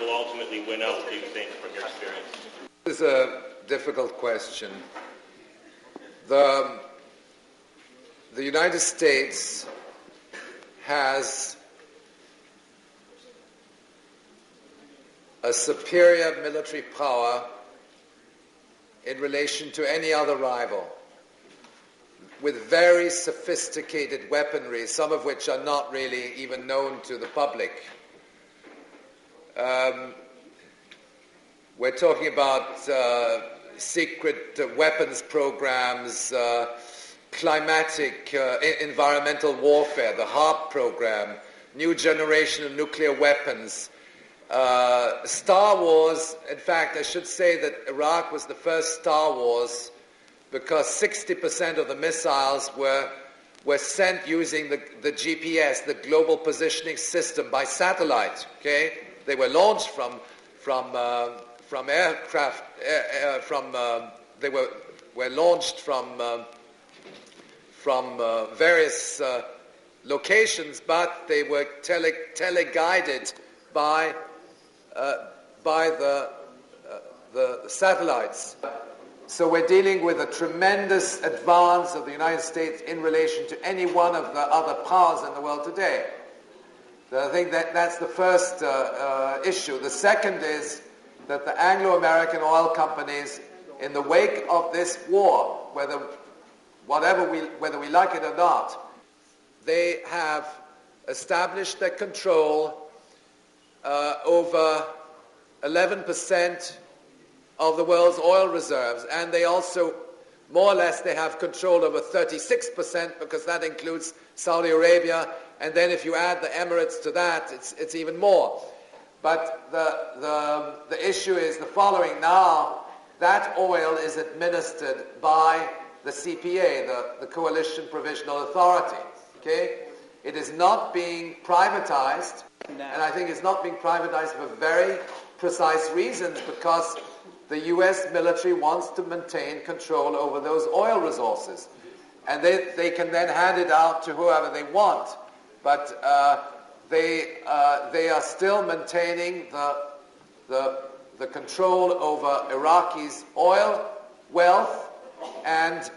will ultimately win out, do you think, from your experience? This is a difficult question. The United States has a superior military power in relation to any other rival, with very sophisticated weaponry, some of which are not really even known to the public. We're talking about secret weapons programs, climatic, environmental warfare, the HARP program, new generation of nuclear weapons, Star Wars. In fact, I should say that Iraq was the first Star Wars because 60% of the missiles were sent using the GPS, the Global Positioning System, by satellite. Okay, they were launched from aircraft. They were launched from various locations, but they were teleguided by the satellites. So we're dealing with a tremendous advance of the United States in relation to any one of the other powers in the world today. So I think that's the first issue. The second is that the Anglo-American oil companies, in the wake of this war, whether we like it or not, they have established their control over 11% of the world's oil reserves, and they also, more or less, they have control over 36%, because that includes Saudi Arabia, and then if you add the Emirates to that, it's even more. But the issue is the following. Now, that oil is administered by the CPA, the Coalition Provisional Authority. Okay? It is not being privatized, and I think it's not being privatized for very precise reasons, because the U.S. military wants to maintain control over those oil resources. And they can then hand it out to whoever they want. But they are still maintaining the control over Iraqi's oil wealth, and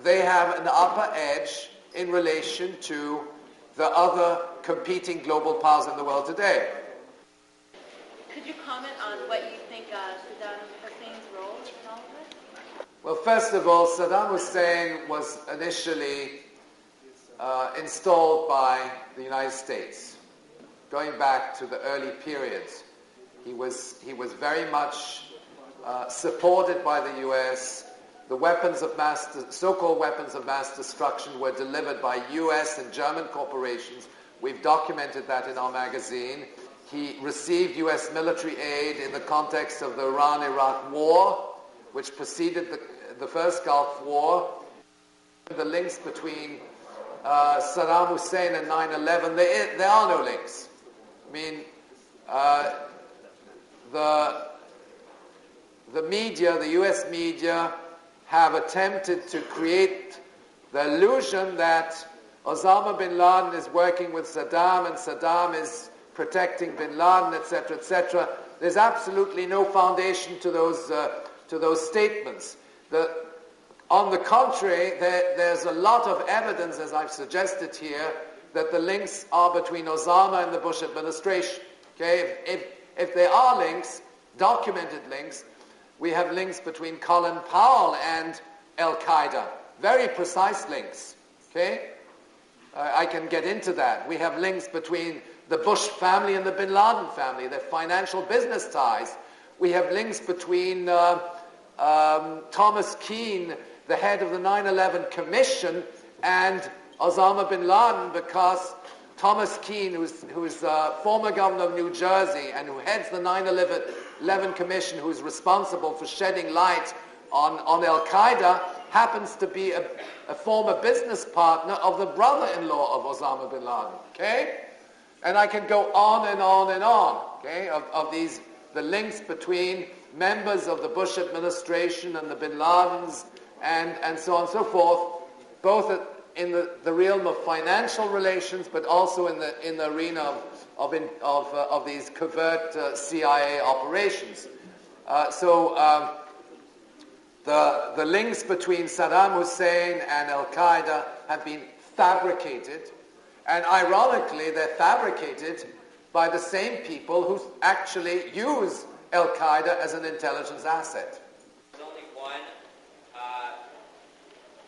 they have an upper edge in relation to the other competing global powers in the world today. Could you comment on what you think Saddam Hussein's role in all of this? Well, first of all, Saddam Hussein was initially installed by the United States, going back to the early periods. He was very much supported by the U.S. The so-called weapons of mass destruction were delivered by U.S. and German corporations. We've documented that in our magazine. He received U.S. military aid in the context of the Iran-Iraq war, which preceded the first Gulf War. The links between Saddam Hussein and 9/11, there are no links. I mean, the media, the U.S. media, have attempted to create the illusion that Osama bin Laden is working with Saddam and Saddam is protecting bin Laden, etc., etc. There's absolutely no foundation to those statements. On the contrary, there's a lot of evidence, as I've suggested here, that the links are between Osama and the Bush administration. Okay, if there are links, documented links, we have links between Colin Powell and Al-Qaeda, very precise links. Okay, I can get into that. We have links between the Bush family and the bin Laden family, their financial business ties. We have links between Thomas Keane, the head of the 9/11 Commission, and Osama bin Laden, because Thomas Keane, who's former governor of New Jersey and who heads the 9/11 Commission, who's responsible for shedding light on Al-Qaeda, happens to be a former business partner of the brother-in-law of Osama bin Laden. Okay? And I can go on and on and on, okay, of the links between members of the Bush administration and the bin Ladens and so on and so forth, both in the realm of financial relations, but also in the arena of these covert CIA operations. The links between Saddam Hussein and Al-Qaeda have been fabricated, and ironically, they're fabricated by the same people who actually use Al-Qaeda as an intelligence asset. There's only one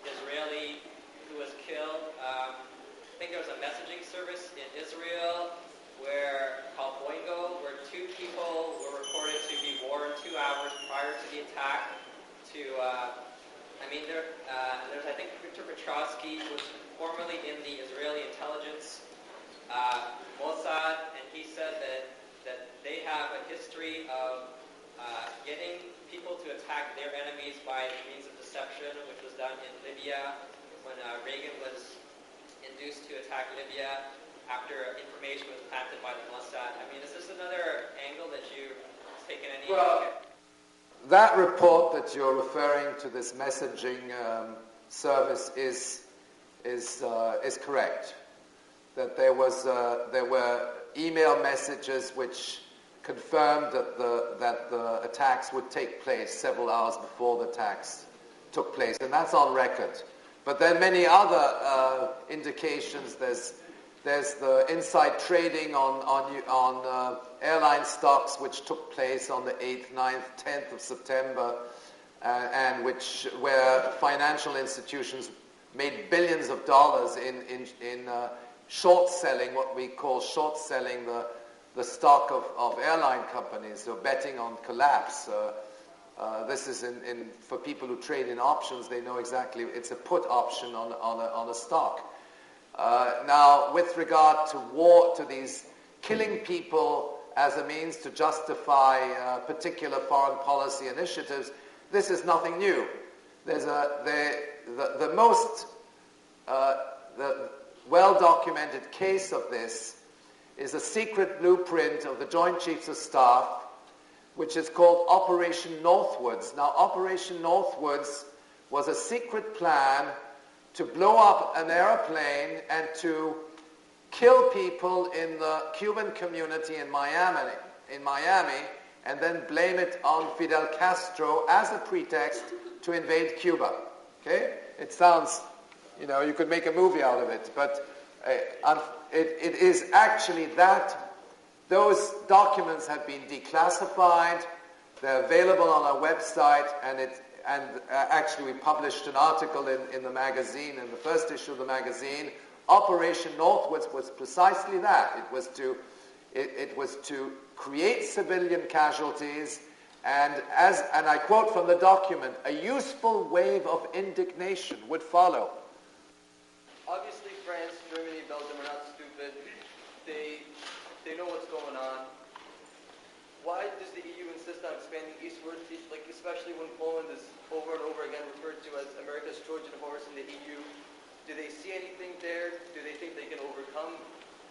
Israeli who was killed. I think there was a messaging service in Israel called Boingo, where two people were reported to be warned 2 hours prior to the attack. There's, I think, Chossudovsky was formerly in the Israeli intelligence Mossad, and he said that they have a history of getting people to attack their enemies by means of deception, which was done in Libya when Reagan was induced to attack Libya after information was planted by the Mossad. I mean, is this another angle that you've taken any look at? That report that you're referring to, this messaging service, is correct. That there were email messages which confirmed that the attacks would take place several hours before the attacks took place, and that's on record. But there are many other indications. There's the inside trading on airline stocks, which took place on the 8th, 9th, 10th of September, and where financial institutions made billions of dollars in short selling, what we call short selling the stock of airline companies, so betting on collapse. This is for people who trade in options, they know exactly, it's a put option on a stock. Now, with regard to these killing people as a means to justify particular foreign policy initiatives, this is nothing new. The most well-documented case of this is a secret blueprint of the Joint Chiefs of Staff, which is called Operation Northwoods. Now, Operation Northwoods was a secret plan to blow up an airplane and to kill people in the Cuban community in Miami, and then blame it on Fidel Castro as a pretext to invade Cuba. Okay? It sounds, you could make a movie out of it, but it is actually that. Those documents have been declassified. They're available on our website, and actually we published an article in the magazine, in the first issue of the magazine. Operation Northwoods was precisely that. It was to create civilian casualties, and I quote from the document, a useful wave of indignation would follow. Obviously, France, Germany, Belgium are not stupid. They know what's going on. Why does the EU insist on expanding eastward, like especially when Poland is over and over again referred to as America's Trojan horse in the EU? Do they see anything there? Do they think they can overcome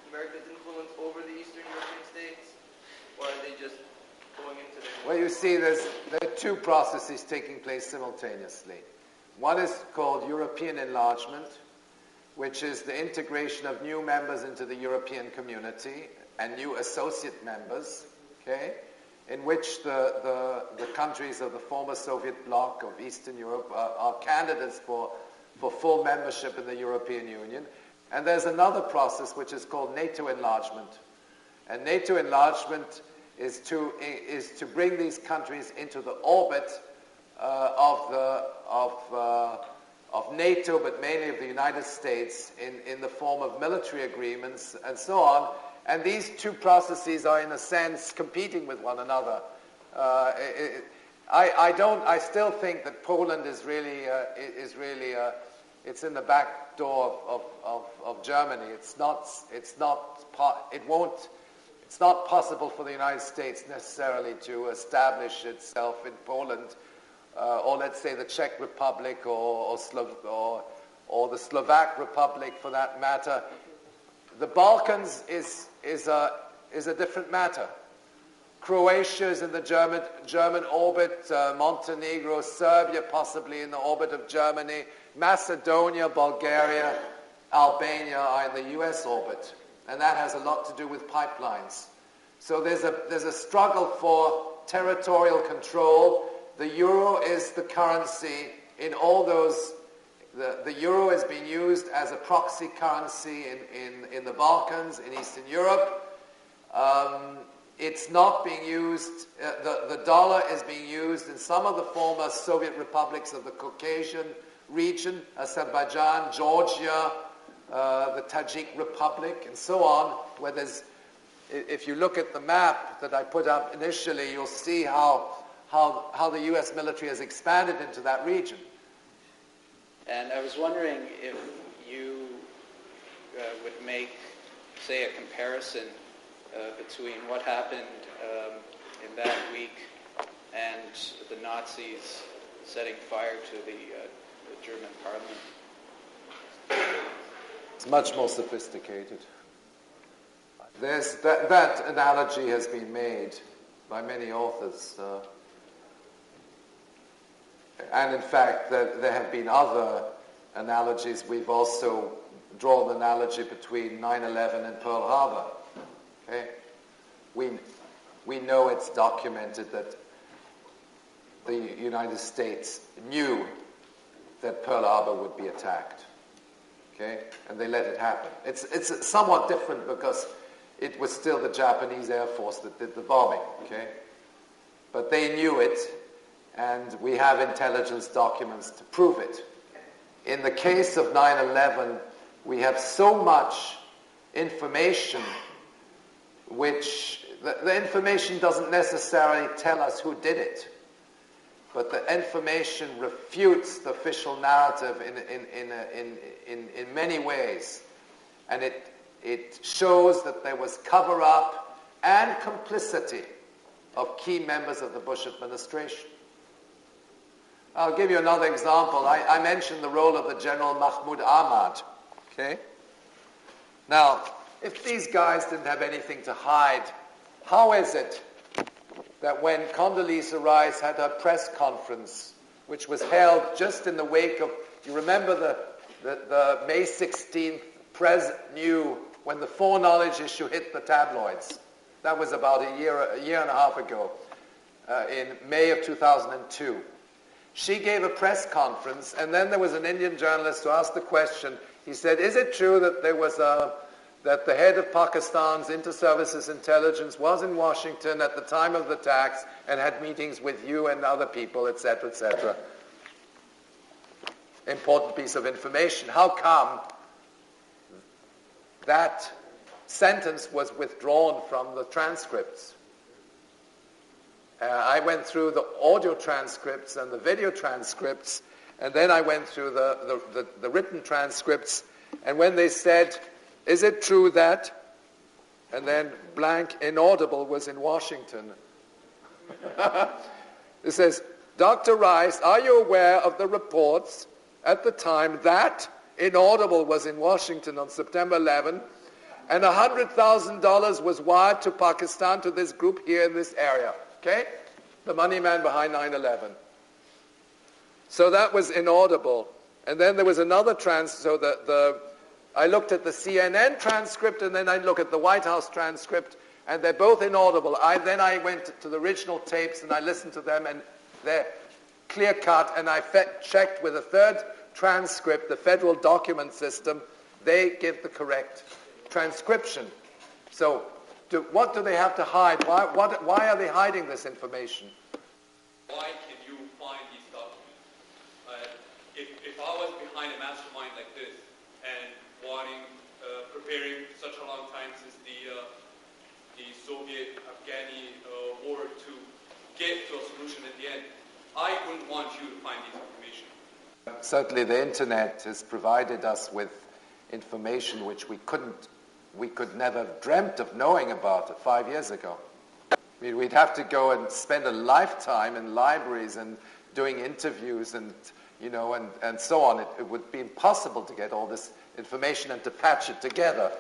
America's influence over the Eastern European states? Or are they just going into their... Well, you see, there are two processes taking place simultaneously. One is called European enlargement, which is the integration of new members into the European community and new associate members, okay, in which the countries of the former Soviet bloc of Eastern Europe are candidates for full membership in the European Union. And there's another process which is called NATO enlargement. And NATO enlargement is to bring these countries into the orbit of NATO, but mainly of the United States, in the form of military agreements and so on. And these two processes are, in a sense, competing with one another. I still think that Poland is really it's in the back door of Germany. It's not possible for the United States necessarily to establish itself in Poland, or let's say the Czech Republic, or the Slovak Republic for that matter. The Balkans is a different matter. Croatia is in the German orbit, Montenegro, Serbia possibly in the orbit of Germany, Macedonia, Bulgaria, Albania are in the US orbit, and that has a lot to do with pipelines. So there's a struggle for territorial control. The euro is the currency in all those. The euro is being used as a proxy currency in the Balkans, in Eastern Europe. It's not being used, the dollar is being used in some of the former Soviet republics of the Caucasian region, Azerbaijan, Georgia, the Tajik Republic, and so on, where there's, if you look at the map that I put up initially, you'll see how the U.S. military has expanded into that region. And I was wondering if you would make, say, a comparison between what happened in that week and the Nazis setting fire to the German parliament. It's much more sophisticated. There's that analogy has been made by many authors. And in fact, there have been other analogies. We've also drawn the analogy between 9/11 and Pearl Harbor. Okay? We know it's documented that the United States knew that Pearl Harbor would be attacked. Okay? And they let it happen. It's somewhat different because it was still the Japanese Air Force that did the bombing. Okay? But they knew it, and we have intelligence documents to prove it. In the case of 9/11, we have so much information which the information doesn't necessarily tell us who did it, but the information refutes the official narrative in many ways, and it shows that there was cover-up and complicity of key members of the Bush administration. I'll give you another example. I mentioned the role of the General Mahmoud Ahmad. Okay? Now, if these guys didn't have anything to hide, how is it that when Condoleezza Rice had her press conference, which was held just in the wake of, you remember the May 16th press knew when the foreknowledge issue hit the tabloids? That was about a year and a half ago, in May of 2002. She gave a press conference, and then there was an Indian journalist who asked the question. He said, "Is it true that that the head of Pakistan's inter-services intelligence was in Washington at the time of the attacks and had meetings with you and other people, etc., etc.?" Important piece of information. How come that sentence was withdrawn from the transcripts. I went through the audio transcripts and the video transcripts, and then I went through the written transcripts, and when they said, "Is it true that," and then blank inaudible was in Washington. It says, "Dr. Rice, are you aware of the reports at the time that inaudible was in Washington on September 11, and $100,000 was wired to Pakistan to this group here in this area?" Okay? The money man behind 9/11. So that was inaudible. And then there was another I looked at the CNN transcript, and then I looked at the White House transcript, and they're both inaudible. Then I went to the original tapes, and I listened to them, and they're clear-cut, and I checked with a third transcript, the federal document system. They give the correct transcription. So what do they have to hide? Why are they hiding this information? Why can you find these documents? If I was behind a mastermind like this and preparing such a long time since the Soviet-Afghani war to get to a solution at the end, I wouldn't want you to find this information. Certainly the internet has provided us with information which we could never have dreamt of knowing about it 5 years ago. I mean, we'd have to go and spend a lifetime in libraries and doing interviews and so on. It would be impossible to get all this information and to patch it together.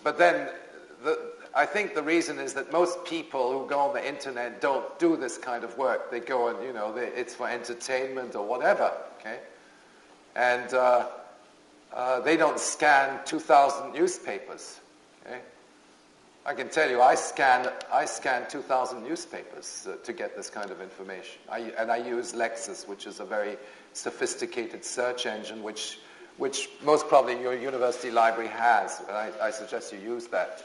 But then I think the reason is that most people who go on the internet don't do this kind of work. They go and, it's for entertainment or whatever, okay? And they don't scan 2,000 newspapers, okay? I can tell you, I scan 2,000 newspapers to get this kind of information. I use Lexis, which is a very sophisticated search engine, which most probably your university library has. And I suggest you use that,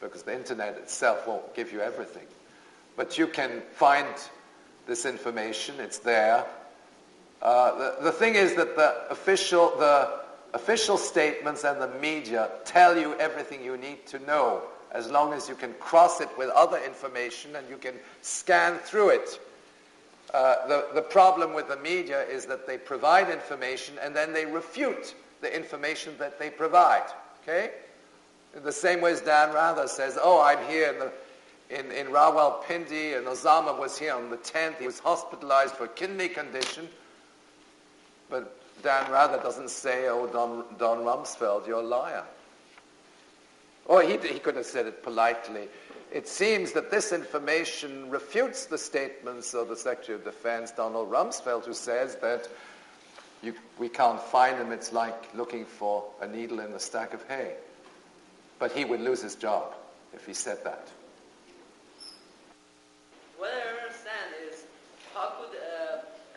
because the internet itself won't give you everything. But you can find this information, it's there. The thing is that the official statements and the media tell you everything you need to know, as long as you can cross it with other information and you can scan through it. The problem with the media is that they provide information and then they refute the information that they provide, okay? In the same way as Dan Rather says, "Oh, I'm here in Rawalpindi, and Osama was here on the 10th. He was hospitalized for a kidney condition." But Dan Rather doesn't say, "Oh, Don Rumsfeld, you're a liar." Or he could have said it politely. It seems that this information refutes the statements of the Secretary of Defense, Donald Rumsfeld, who says that we can't find him. It's like looking for a needle in a stack of hay. But he would lose his job if he said that. What I don't understand is, how could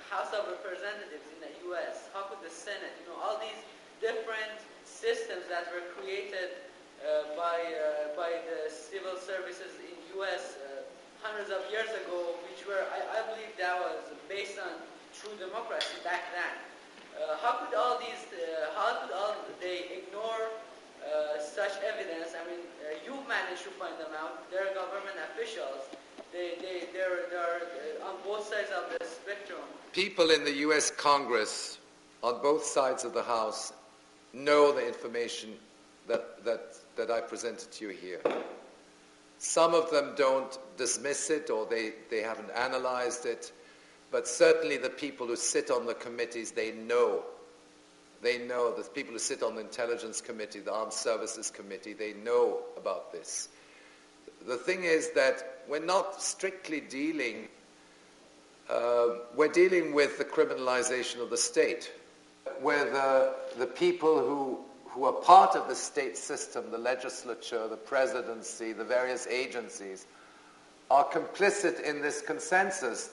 House of Representatives in the U.S., how could the Senate, all these different systems that were created by the civil services in U.S. Hundreds of years ago, which were, I believe that was based on true democracy back then. How could they ignore such evidence? I mean, you managed to find them out. They're government officials. They're on both sides of the spectrum. People in the U.S. Congress, on both sides of the House, know the information that I presented to you here. Some of them don't dismiss it, or they haven't analyzed it, but certainly the people who sit on the committees, they know. They know. The people who sit on the Intelligence Committee, the Armed Services Committee, they know about this. The thing is that we're not strictly dealing, we're dealing with the criminalization of the state, where the people who are part of the state system, the legislature, the presidency, the various agencies, are complicit in this consensus.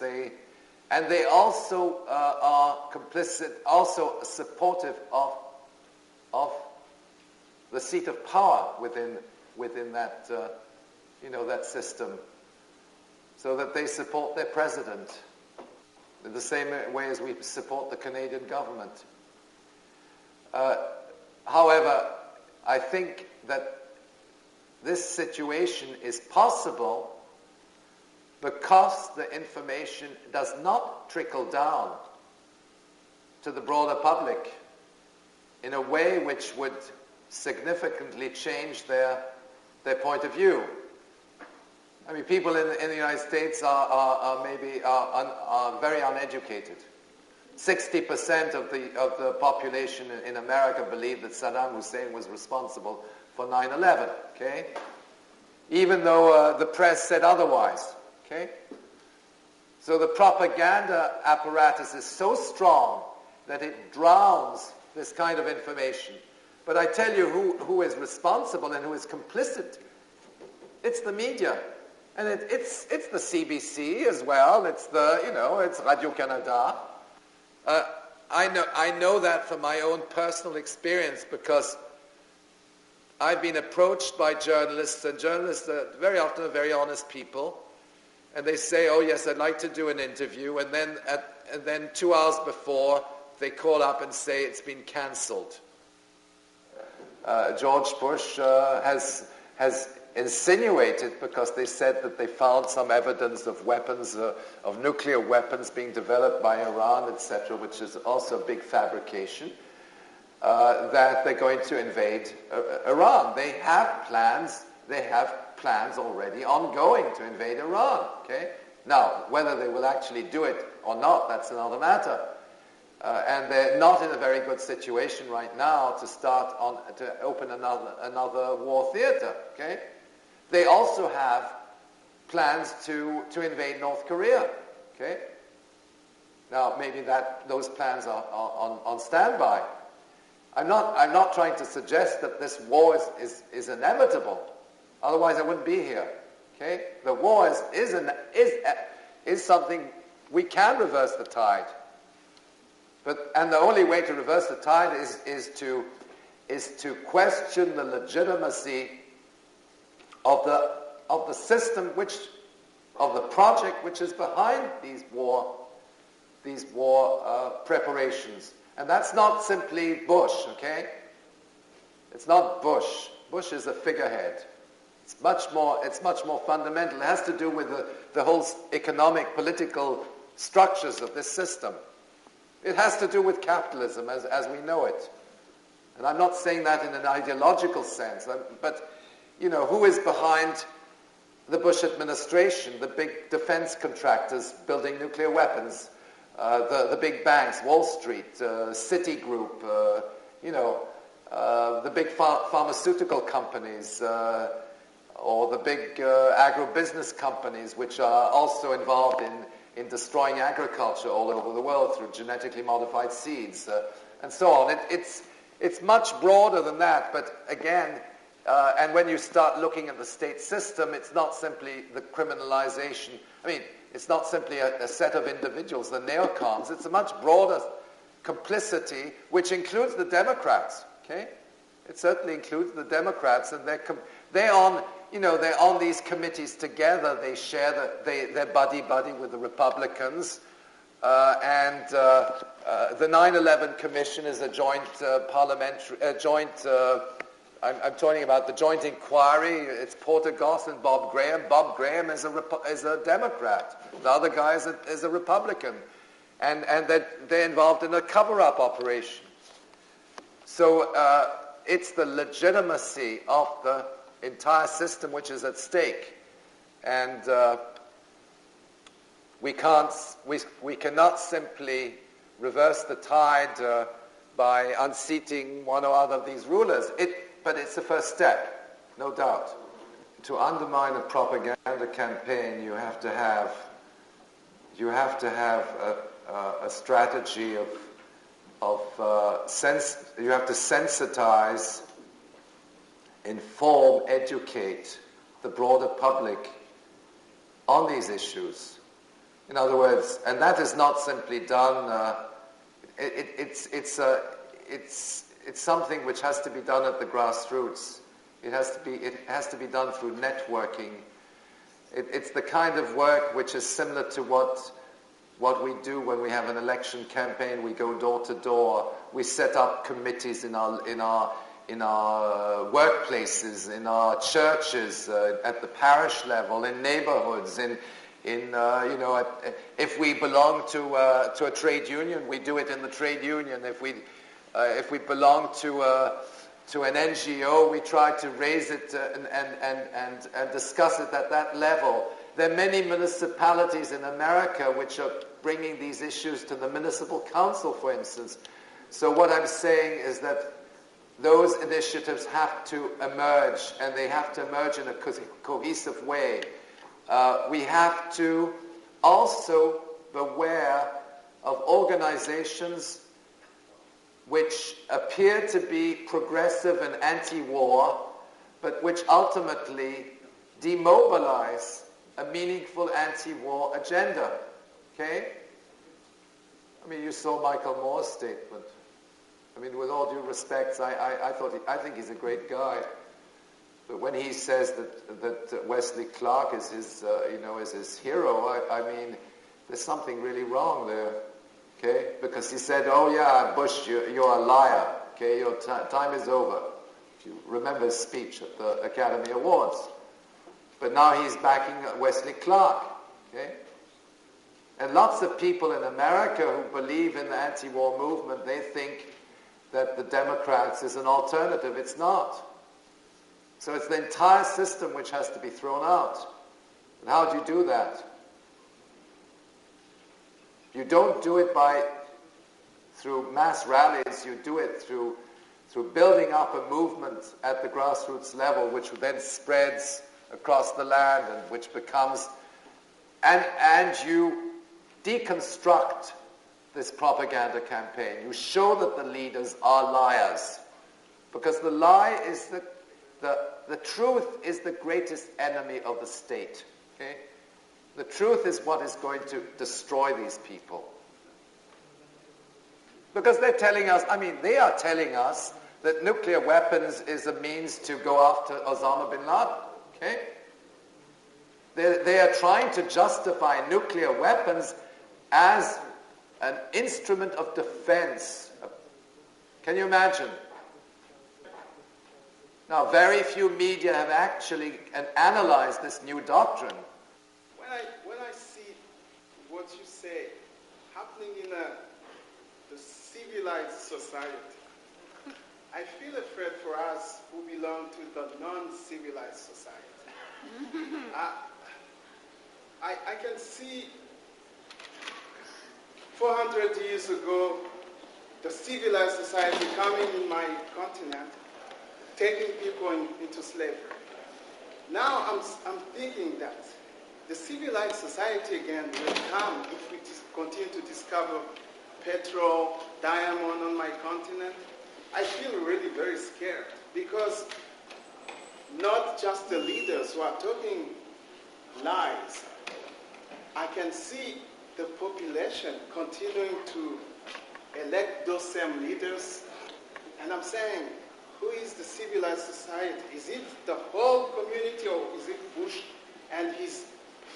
And they also are complicit, also supportive of the seat of power within that that system, so that they support their president in the same way as we support the Canadian government. However, I think that this situation is possible because the information does not trickle down to the broader public in a way which would significantly change their point of view. I mean, people in the United States are very uneducated. 60% of the population in America believe that Saddam Hussein was responsible for 9/11. Okay, even though the press said otherwise. Okay, so the propaganda apparatus is so strong that it drowns this kind of information. But I tell you who is responsible and who is complicit. It's the media. And it's the CBC as well. It's it's Radio-Canada. I know that from my own personal experience because I've been approached by journalists, and journalists are very often very honest people, and they say, "Oh yes, I'd like to do an interview," and then 2 hours before they call up and say it's been cancelled. George Bush has insinuated, because they said that they found some evidence of weapons, of nuclear weapons being developed by Iran, etc., which is also a big fabrication, that they're going to invade Iran. They have plans already ongoing to invade Iran. Okay? Now, whether they will actually do it or not, that's another matter. And they're not in a very good situation right now to open another war theater. Okay? They also have plans to invade North Korea. Okay? Now, maybe those plans are on standby. I'm not trying to suggest that this war is inevitable. Otherwise, I wouldn't be here. Okay? The war is something we can reverse the tide. And the only way to reverse the tide is to question the legitimacy of the system of the project which is behind these war preparations. And that's not simply Bush, okay? It's not Bush. Bush is a figurehead. It's much more fundamental. It has to do with the whole economic, political structures of this system. It has to do with capitalism as we know it. And I'm not saying that in an ideological sense, but, who is behind the Bush administration, the big defense contractors building nuclear weapons, the big banks, Wall Street, Citigroup, the big pharmaceutical companies, or the big agribusiness companies, which are also involved in destroying agriculture all over the world through genetically modified seeds, and so on. It's much broader than that, but again, and when you start looking at the state system, it's not simply the criminalization. I mean, it's not simply a set of individuals, the neocons. It's a much broader complicity, which includes the Democrats. Okay, it certainly includes the Democrats, and they're on these committees together. They share they're buddy with the Republicans, and the 9/11 Commission is a joint I'm talking about the joint inquiry. It's Porter Goss and Bob Graham. Bob Graham is a Democrat. The other guy is a Republican, and they're involved in a cover-up operation. So it's the legitimacy of the entire system which is at stake, and we cannot simply reverse the tide by unseating one or other of these rulers. But it's the first step, no doubt. To undermine a propaganda campaign, you have to have a strategy you have to sensitize, inform, educate the broader public on these issues. In other words, and that is not simply done. It's something which has to be done at the grassroots. It has to be done through networking. It's the kind of work which is similar to what what we do when we have an election campaign. We go door to door. We set up committees in our workplaces, in our churches, at the parish level, in neighborhoods, if we belong to a trade union, we do it in the trade union. If we belong to an NGO, we try to raise it and discuss it at that level. There are many municipalities in America which are bringing these issues to the municipal council, for instance. So what I'm saying is that those initiatives have to emerge, and they have to emerge in a cohesive way. We have to also beware of organizations which appear to be progressive and anti-war, but which ultimately demobilize a meaningful anti-war agenda. Okay? I mean, you saw Michael Moore's statement. I mean, with all due respect, I think he's a great guy. But when he says that Wesley Clark is his, is his hero, I mean, there's something really wrong there. Okay? Because he said, "Oh yeah, Bush, you're a liar. Okay, your time is over." If you remember his speech at the Academy Awards. But now he's backing Wesley Clark. Okay? And lots of people in America who believe in the anti-war movement, they think that the Democrats is an alternative. It's not. So it's the entire system which has to be thrown out. And how do you do that? You don't do it through mass rallies. You do it through building up a movement at the grassroots level, which then spreads across the land and which becomes, and you deconstruct this propaganda campaign. You show that the leaders are liars, because the lie is the truth is the greatest enemy of the state. Okay? The truth is what is going to destroy these people. Because they're telling us, they are telling us that nuclear weapons is a means to go after Osama bin Laden. Okay? They are trying to justify nuclear weapons as an instrument of defense. Can you imagine? Now, very few media have actually analyzed this new doctrine. When I see what you say happening in the civilized society, I feel afraid for us who belong to the non-civilized society. I can see 400 years ago, the civilized society coming in my continent, taking people into slavery. Now I'm thinking that the civilized society again will come if we continue to discover petrol, diamond on my continent. I feel really very scared, because not just the leaders who are talking lies. I can see the population continuing to elect those same leaders. And I'm saying, who is the civilized society? Is it the whole community, or is it Bush and his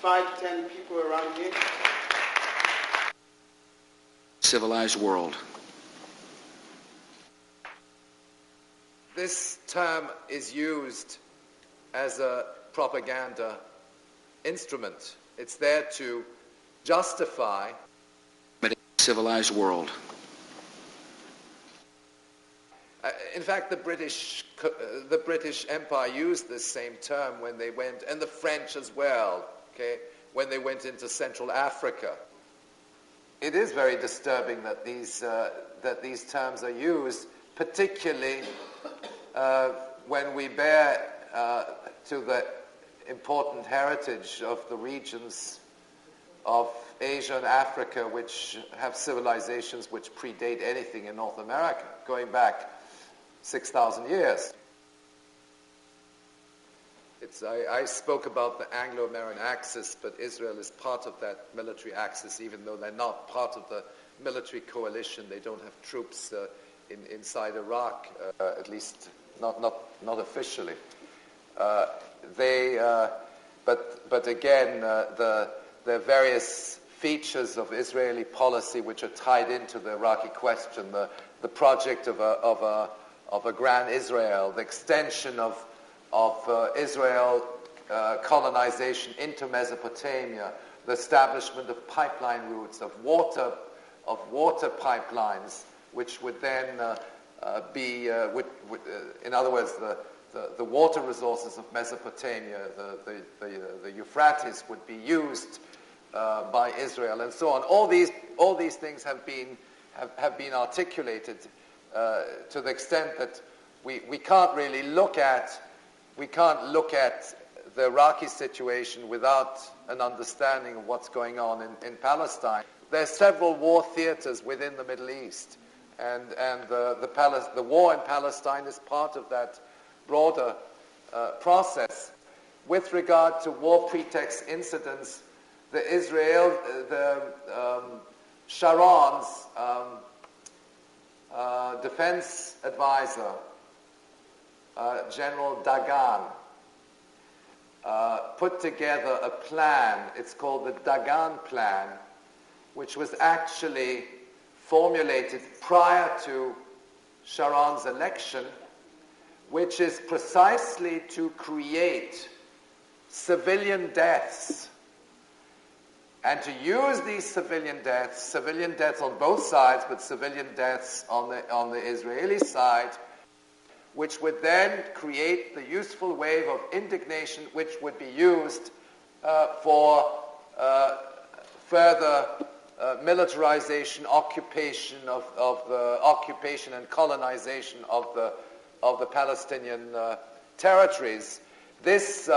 5-10 people around him? Civilized world. This term is used as a propaganda instrument. It's there to justify civilized world. In fact, the British Empire used this same term when they went, and the French as well, okay, when they went into Central Africa. It is very disturbing that these terms are used, particularly when we bear to the important heritage of the regions of Asia and Africa, which have civilizations which predate anything in North America, going back 6,000 years. I spoke about the Anglo-American axis, but Israel is part of that military axis, even though they're not part of the military coalition. They don't have troops inside Iraq, at least not officially. But again, there are various features of Israeli policy which are tied into the Iraqi question, the project of a Grand Israel, the extension of Israel colonization into Mesopotamia, the establishment of pipeline routes, of water pipelines, which would then in other words, the water resources of Mesopotamia, the Euphrates, would be used by Israel, and so on. All these things have been articulated to the extent that we can't really look at the Iraqi situation without an understanding of what's going on in Palestine. There are several war theaters within the Middle East, and the war in Palestine is part of that broader process. With regard to war pretext incidents, Sharon's defense advisor, General Dagan, put together a plan. It's called the Dagan Plan, which was actually formulated prior to Sharon's election, which is precisely to create civilian deaths and to use these civilian deaths on both sides, but civilian deaths on the Israeli side, which would then create the useful wave of indignation which would be used for further militarization, occupation and colonization of the Palestinian territories. This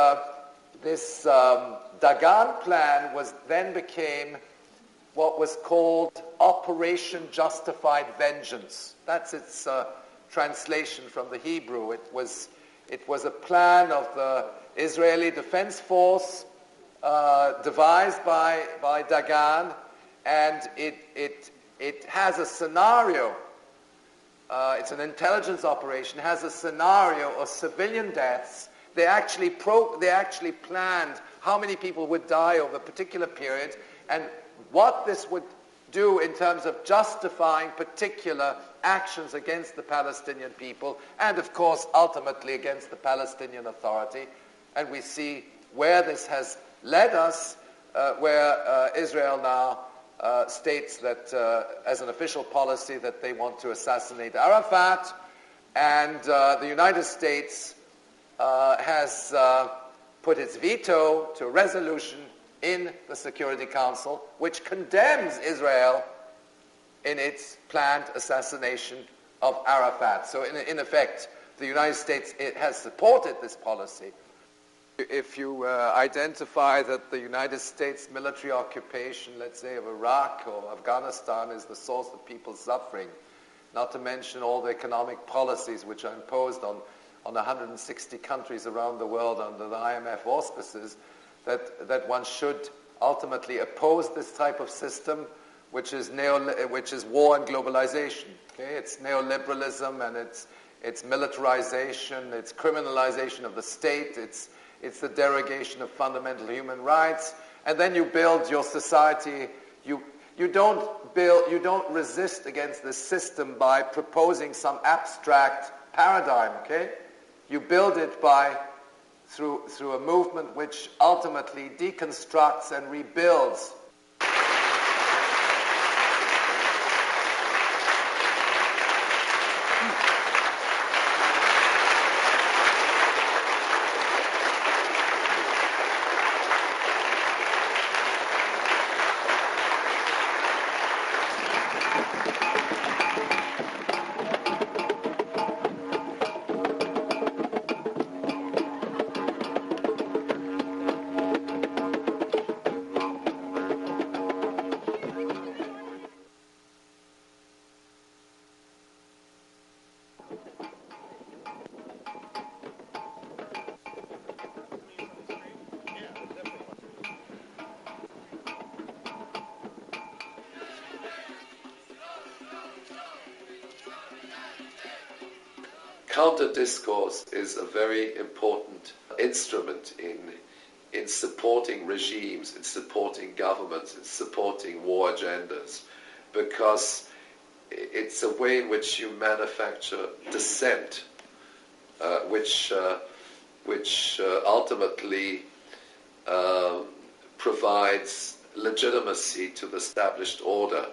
Dagan plan became what was called Operation Justified Vengeance. That's its translation from the Hebrew. It was a plan of the Israeli Defense Force devised by Dagan, and it has a scenario. It's an intelligence operation. It has a scenario of civilian deaths. They actually planned how many people would die over a particular period, and what this would do in terms of justifying particular actions against the Palestinian people, and of course ultimately against the Palestinian Authority. And we see where this has led us, where Israel now states that as an official policy that they want to assassinate Arafat, and the United States has put its veto to a resolution in the Security Council which condemns Israel in its planned assassination of Arafat. So in effect, the United States has supported this policy. If you identify that the United States military occupation, let's say, of Iraq or Afghanistan is the source of people's suffering, not to mention all the economic policies which are imposed on 160 countries around the world under the IMF auspices, that one should ultimately oppose this type of system, which is war and globalization. Okay, it's neoliberalism, and it's militarization, it's criminalization of the state, it's the derogation of fundamental human rights, and then you build your society. You don't resist against this system by proposing some abstract paradigm. Okay, you build it through a movement which ultimately deconstructs and rebuilds. Counter-discourse is a very important instrument in in supporting regimes, in supporting governments, in supporting war agendas, because it's a way in which you manufacture dissent, which ultimately provides legitimacy to the established order.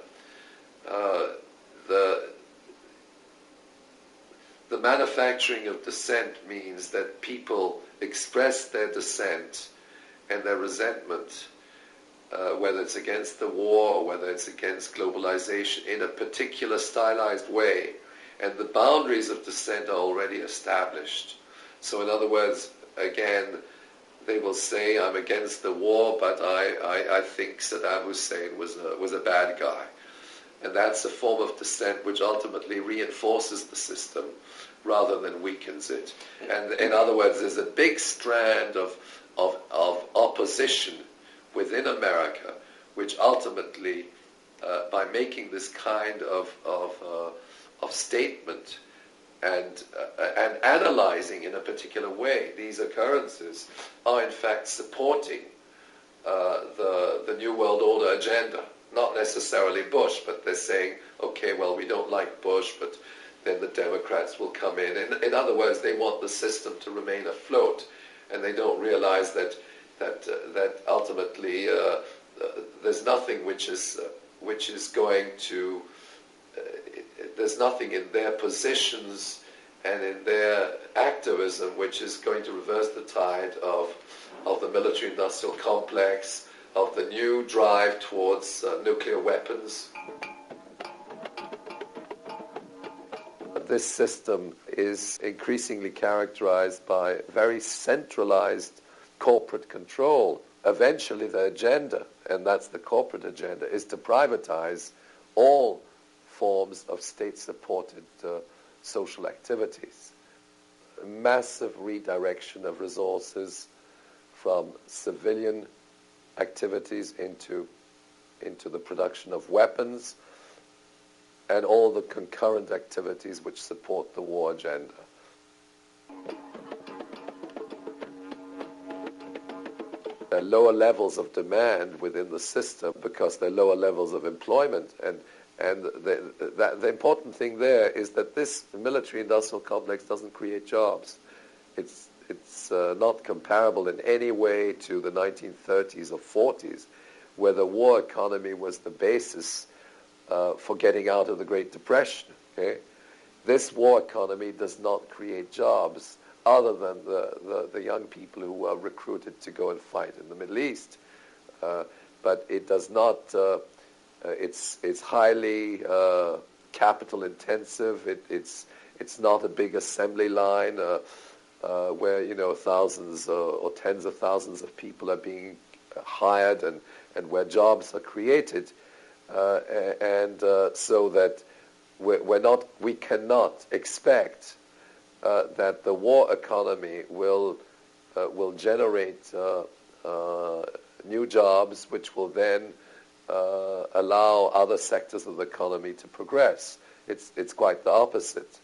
The manufacturing of dissent means that people express their dissent and their resentment, whether it's against the war or whether it's against globalization, in a particular stylized way, and the boundaries of dissent are already established. So in other words, again, they will say, I'm against the war, but I think Saddam Hussein was a bad guy. And that's a form of dissent which ultimately reinforces the system rather than weakens it. And in other words, there's a big strand of opposition within America, which ultimately, by making this kind of statement and analyzing in a particular way these occurrences, are in fact supporting the New World Order agenda. Not necessarily Bush, but they're saying, okay, well, we don't like Bush, but then the Democrats will come in. In other words, they want the system to remain afloat, and they don't realize that ultimately there's nothing which is going to there's nothing in their positions and in their activism which is going to reverse the tide of the military-industrial complex, of the new drive towards nuclear weapons. This system is increasingly characterized by very centralized corporate control. Eventually the agenda, and that's the corporate agenda, is to privatize all forms of state-supported social activities. A massive redirection of resources from civilian activities into the production of weapons and all the concurrent activities which support the war agenda. There are lower levels of demand within the system because there are lower levels of employment, and the important thing there is that this military-industrial complex doesn't create jobs. It's not comparable in any way to the 1930s or 40s, where the war economy was the basis for getting out of the Great Depression. Okay? This war economy does not create jobs other than the young people who are recruited to go and fight in the Middle East. But it does not, it's highly capital intensive. It's not a big assembly line where, thousands or tens of thousands of people are being hired and where jobs are created. So that we cannot expect that the war economy will generate new jobs, which will then allow other sectors of the economy to progress. It's quite the opposite.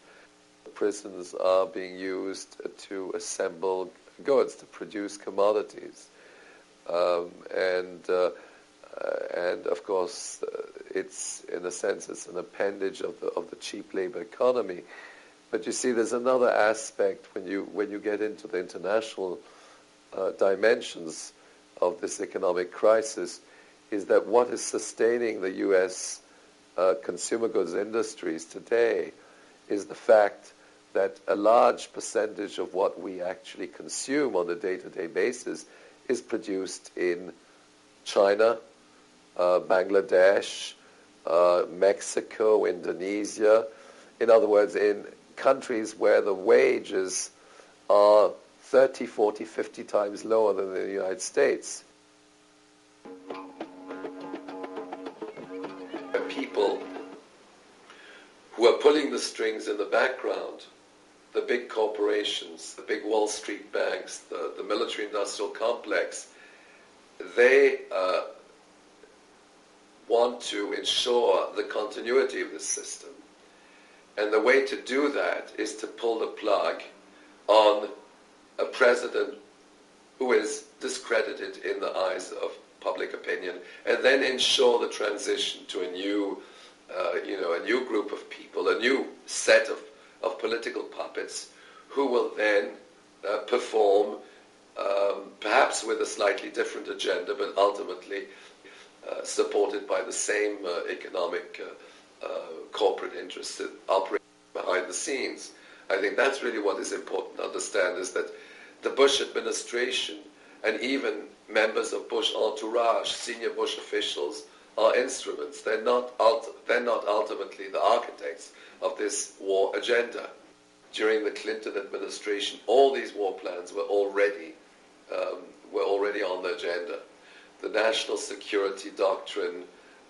Prisons are being used to assemble goods, to produce commodities, and of course, it's in a sense it's an appendage of the cheap labor economy. But you see, there's another aspect when you get into the international dimensions of this economic crisis, is that what is sustaining the U.S. Consumer goods industries today is the fact that a large percentage of what we actually consume on a day-to-day basis is produced in China, Bangladesh, Mexico, Indonesia. In other words, in countries where the wages are 30, 40, 50 times lower than in the United States. People who are pulling the strings in the background, the big corporations, the big Wall Street banks, the military-industrial complex, they want to ensure the continuity of this system. And the way to do that is to pull the plug on a president who is discredited in the eyes of public opinion, and then ensure the transition to a new group of people, a new set of political puppets who will then perform, perhaps with a slightly different agenda, but ultimately supported by the same economic corporate interests that operate behind the scenes. I think that's really what is important to understand, is that the Bush administration and even members of Bush entourage, senior Bush officials, are instruments. They're not ultimately the architects of this war agenda. During the Clinton administration, all these war plans were already on the agenda. The national security doctrine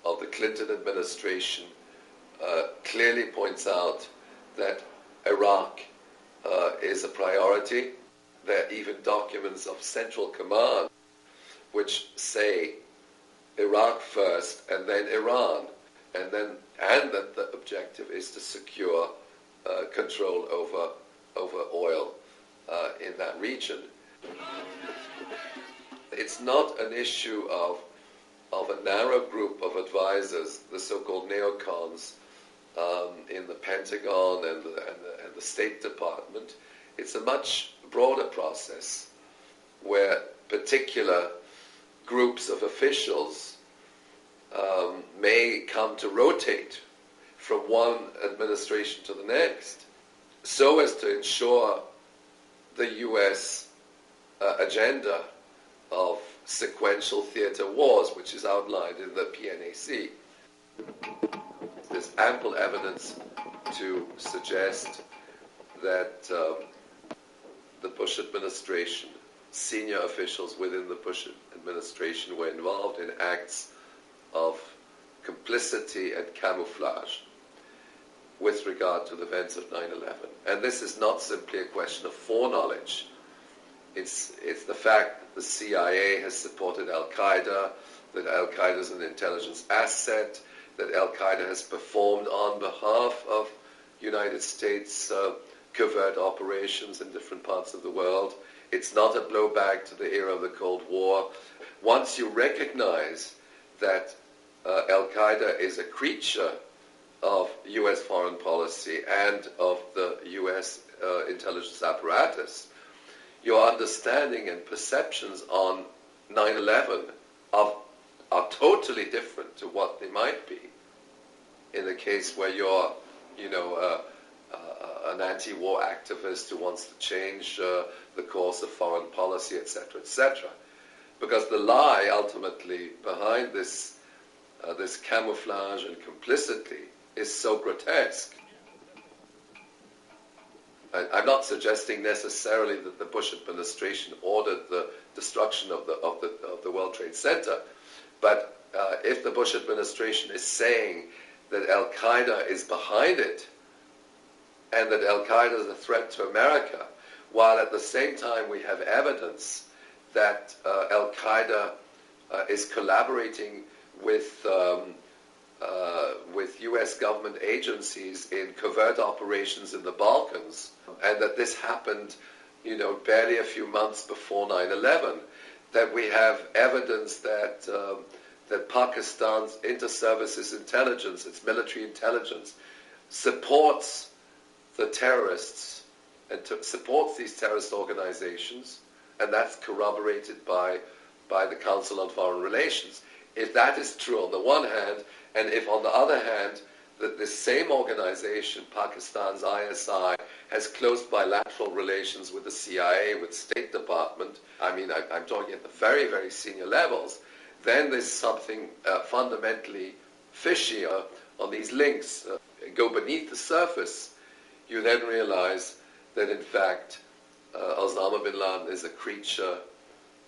of the Clinton administration clearly points out that Iraq is a priority. There are even documents of Central Command which say Iraq first and then Iran, and that the objective is to secure control over oil in that region. It's not an issue of a narrow group of advisors, the so-called neocons, in the Pentagon and the State Department. It's a much broader process where particular groups of officials may come to rotate from one administration to the next, so as to ensure the U.S. Agenda of sequential theater wars, which is outlined in the PNAC. There's ample evidence to suggest that the Bush administration, senior officials within the Bush administration, were involved in acts of complicity and camouflage with regard to the events of 9/11. And this is not simply a question of foreknowledge. It's the fact that the CIA has supported Al-Qaeda, that Al-Qaeda is an intelligence asset, that Al-Qaeda has performed on behalf of United States covert operations in different parts of the world. It's not a blowback to the era of the Cold War. Once you recognize that Al-Qaeda is a creature of U.S. foreign policy and of the U.S. Intelligence apparatus, your understanding and perceptions on 9/11 are totally different to what they might be in the case where you're, an anti-war activist who wants to change the course of foreign policy, etc., etc. Because the lie ultimately behind this camouflage and complicity is so grotesque. I'm not suggesting necessarily that the Bush administration ordered the destruction of the World Trade Center, but if the Bush administration is saying that Al-Qaeda is behind it and that Al-Qaeda is a threat to America, while at the same time we have evidence that Al-Qaeda is collaborating with U.S. government agencies in covert operations in the Balkans, and that this happened, barely a few months before 9/11, that we have evidence that Pakistan's inter-services intelligence, its military intelligence, supports the terrorists and supports these terrorist organizations, and that's corroborated by the Council on Foreign Relations. If that is true on the one hand, and if on the other hand, that this same organization, Pakistan's ISI, has close bilateral relations with the CIA, with State Department, I'm talking at the very, very senior levels, then there's something fundamentally fishy on these links. Go beneath the surface, you then realize that in fact Osama bin Laden is a creature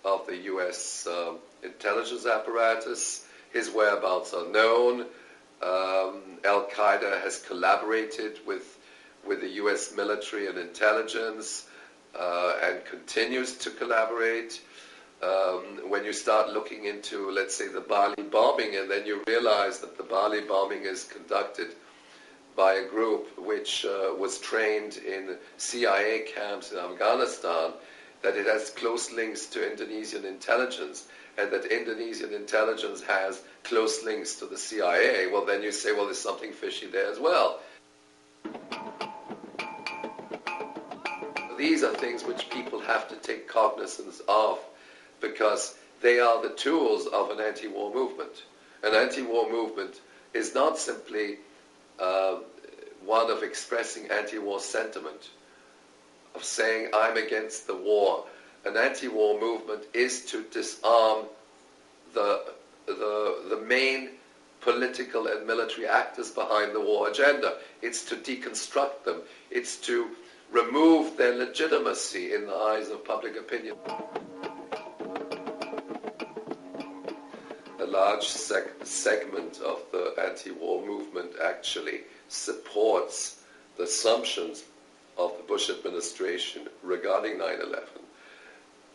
of the U.S. Intelligence apparatus. His whereabouts are known. Al-Qaeda has collaborated with the U.S. military and intelligence and continues to collaborate. When you start looking into, let's say, the Bali bombing, and then you realize that the Bali bombing is conducted by a group which was trained in CIA camps in Afghanistan, that it has close links to Indonesian intelligence, and that Indonesian intelligence has close links to the CIA, well, then you say, well, there's something fishy there as well. These are things which people have to take cognizance of, because they are the tools of an anti-war movement. An anti-war movement is not simply one of expressing anti-war sentiment, of saying, I'm against the war. An anti-war movement is to disarm the main political and military actors behind the war agenda. It's to deconstruct them. It's to remove their legitimacy in the eyes of public opinion. A large segment of the anti-war movement actually supports the assumptions of the Bush administration regarding 9/11,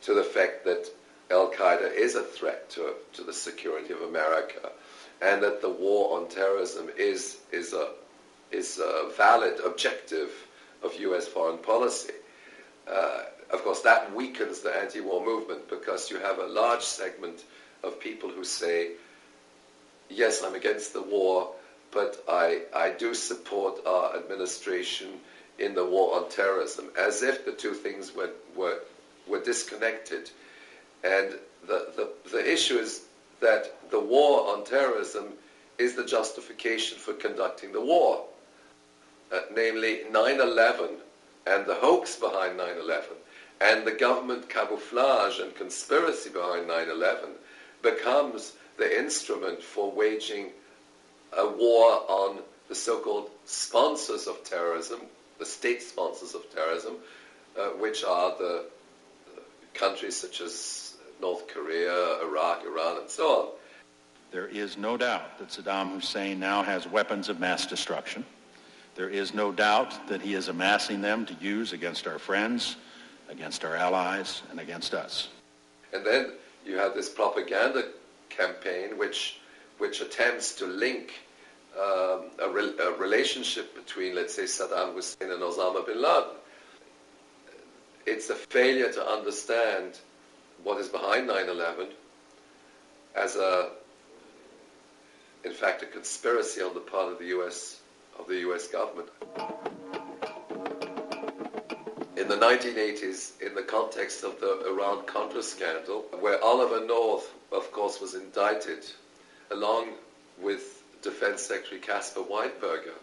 to the fact that Al-Qaeda is a threat to the security of America, and that the war on terrorism is a valid objective of U.S. foreign policy. Of course, that weakens the anti-war movement, because you have a large segment of people who say, yes, I'm against the war, but I do support our administration in the war on terrorism, as if the two things were disconnected. And the issue is that the war on terrorism is the justification for conducting the war. Namely 9/11 and the hoax behind 9/11 and the government camouflage and conspiracy behind 9/11 becomes the instrument for waging a war on the so-called sponsors of terrorism, the state sponsors of terrorism, which are the countries such as North Korea, Iraq, Iran, and so on. There is no doubt that Saddam Hussein now has weapons of mass destruction. There is no doubt that he is amassing them to use against our friends, against our allies, and against us. And then you have this propaganda campaign which attempts to link a relationship between, let's say, Saddam Hussein and Osama bin Laden. It's a failure to understand what is behind 9/11 as in fact, a conspiracy on the part of the U.S. government. In the 1980s, in the context of the Iran-Contra scandal, where Oliver North, of course, was indicted, along with Defense Secretary Caspar Weinberger,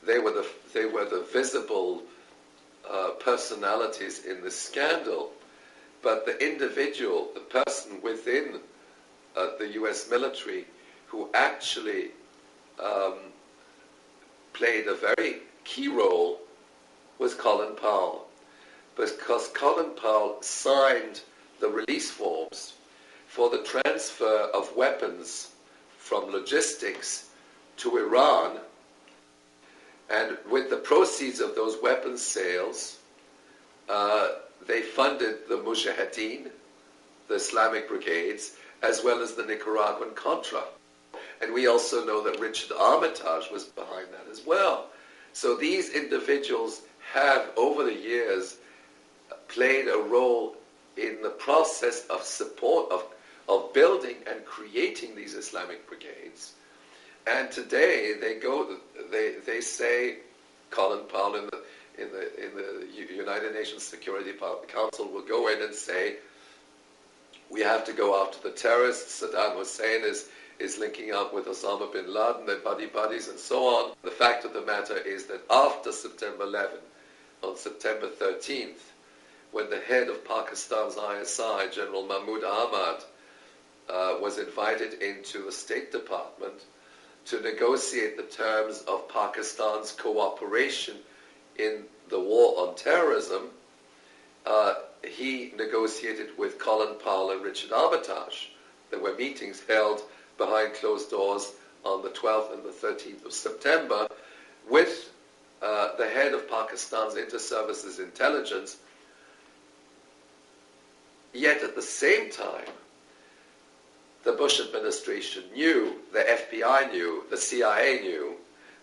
they were the visible personalities in the scandal, but the individual, the person within the U.S. military who actually played a very key role was Colin Powell, because Colin Powell signed the release forms for the transfer of weapons from logistics to Iran, and with the proceeds of those weapons sales, they funded the Mujahideen, the Islamic brigades, as well as the Nicaraguan Contra. And we also know that Richard Armitage was behind that as well. So these individuals have, over the years, played a role in the process of support, of building and creating these Islamic brigades. And today they say, Colin Powell in the United Nations Security Council will go in and say, we have to go after the terrorists. Saddam Hussein is linking up with Osama bin Laden, they're buddies and so on. The fact of the matter is that after September 11, on September 13th, when the head of Pakistan's ISI, General Mahmoud Ahmad, was invited into the State Department to negotiate the terms of Pakistan's cooperation in the war on terrorism, he negotiated with Colin Powell and Richard Armitage. There were meetings held behind closed doors on the 12th and the 13th of September with the head of Pakistan's Inter-Services Intelligence. Yet at the same time, the Bush administration knew, the FBI knew, the CIA knew,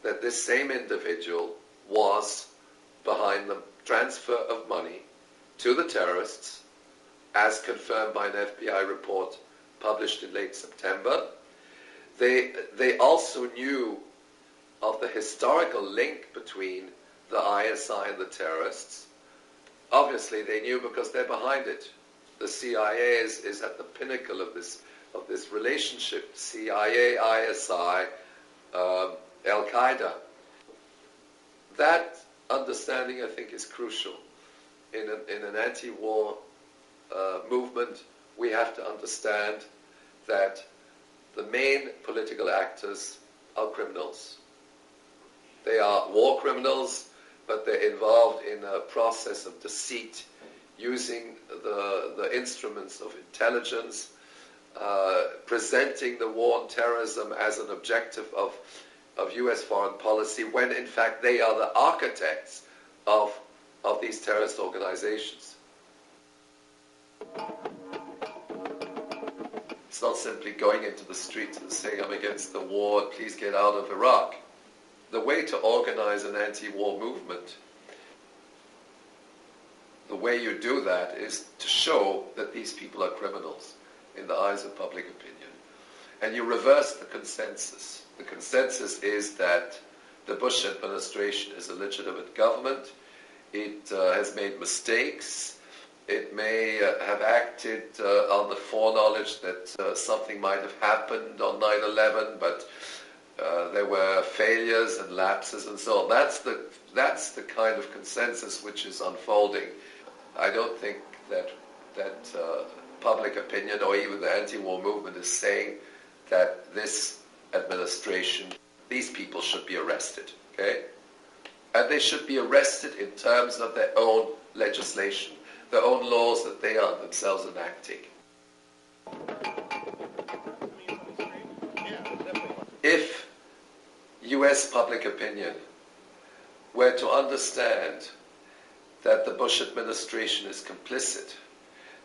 that this same individual was behind the transfer of money to the terrorists, as confirmed by an FBI report published in late September. They also knew of the historical link between the ISI and the terrorists. Obviously, they knew because they're behind it. The CIA is at the pinnacle of this relationship. CIA, ISI, Al-Qaeda. That understanding, I think, is crucial. In an anti-war movement, we have to understand that the main political actors are criminals. They are war criminals, but they're involved in a process of deceit, using the instruments of intelligence, presenting the war on terrorism as an objective of U.S. foreign policy, when in fact they are the architects of these terrorist organizations. It's not simply going into the streets and saying, I'm against the war, please get out of Iraq. The way to organize an anti-war movement, the way you do that is to show that these people are criminals in the eyes of public opinion. And you reverse the consensus. The consensus is that the Bush administration is a legitimate government. It has made mistakes. It may have acted on the foreknowledge that something might have happened on 9/11, but there were failures and lapses and so on. That's the kind of consensus which is unfolding. I don't think that public opinion or even the anti-war movement is saying that this administration, these people should be arrested, okay? And they should be arrested in terms of their own legislation, their own laws that they are themselves enacting. If U.S. public opinion were to understand that the Bush administration is complicit,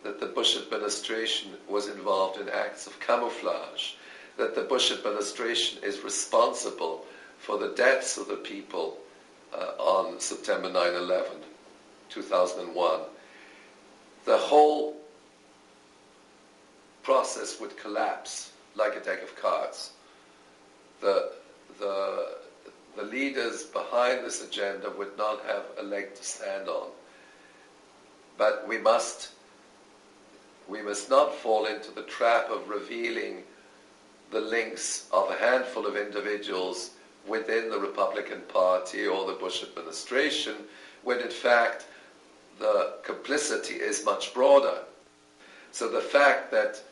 that the Bush administration was involved in acts of camouflage, that the Bush administration is responsible for the deaths of the people on September 9/11, 2001, the whole process would collapse like a deck of cards. The leaders behind this agenda would not have a leg to stand on. But we must not fall into the trap of revealing the links of a handful of individuals within the Republican Party or the Bush administration, when in fact the complicity is much broader. So the fact that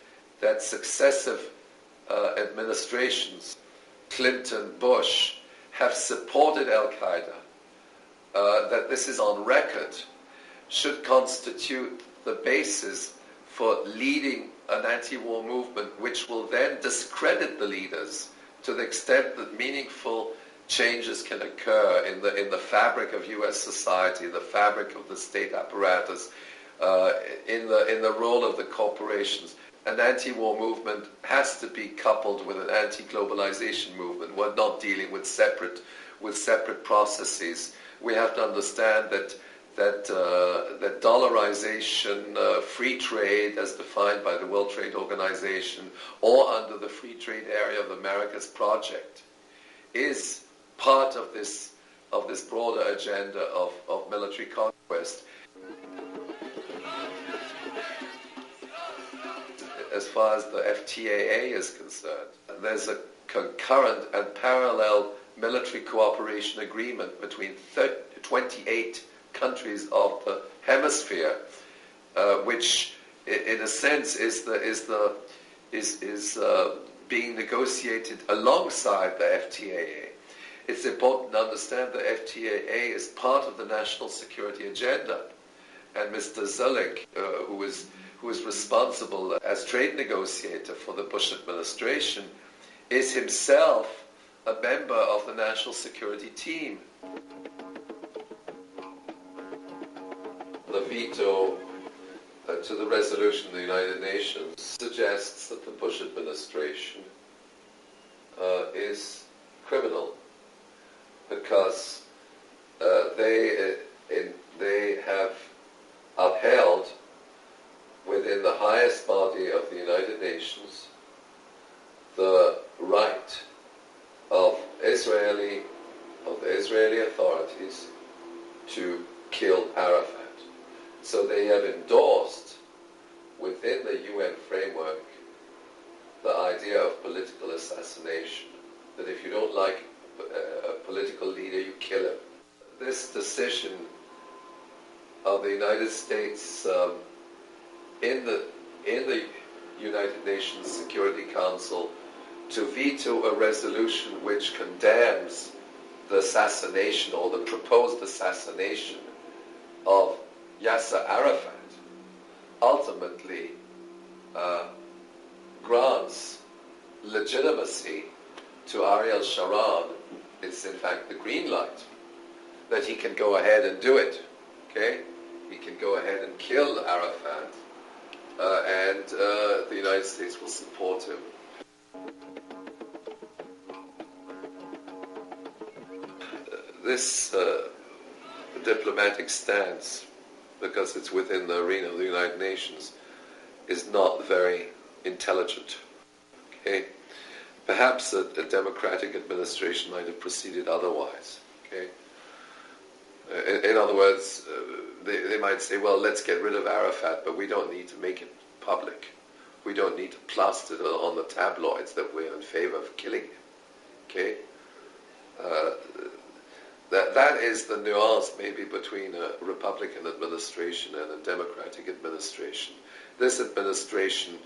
successive administrations, Clinton, Bush, have supported Al-Qaeda, that this is on record, should constitute the basis for leading an anti-war movement, which will then discredit the leaders to the extent that meaningful changes can occur in the fabric of U.S. society, the fabric of the state apparatus, in the role of the corporations. An anti-war movement has to be coupled with an anti-globalization movement. We're not dealing with separate processes. We have to understand that dollarization, free trade as defined by the World Trade Organization or under the Free Trade Area of America's project, is part of this broader agenda of military conquest. As far as the FTAA is concerned, there's a concurrent and parallel military cooperation agreement between 28 countries of the hemisphere, which, in a sense, is being negotiated alongside the FTAA. It's important to understand the FTAA is part of the national security agenda, and Mr. Zulik, who is responsible as trade negotiator for the Bush administration, is himself a member of the national security team. The veto to the resolution of the United Nations suggests that the Bush administration is criminal, because they, they have upheld within the highest body of the United Nations the right of the Israeli authorities to kill Arafat. So they have endorsed within the UN framework the idea of political assassination, that if you don't like a political leader, you kill him. This decision of the United States in the United Nations Security Council to veto a resolution which condemns the assassination or the proposed assassination of Yasser Arafat ultimately grants legitimacy to Ariel Sharon. It's in fact the green light that he can go ahead and do it. Okay, he can go ahead and kill Arafat, and the United States will support him. This diplomatic stance, because it's within the arena of the United Nations, is not very intelligent. Okay, perhaps a democratic administration might have proceeded otherwise. Okay, in other words, they might say, well, let's get rid of Arafat, but we don't need to make it public. We don't need to plaster it on the tabloids that we're in favor of killing him. Okay, that is the nuance maybe between a Republican administration and a Democratic administration. This administration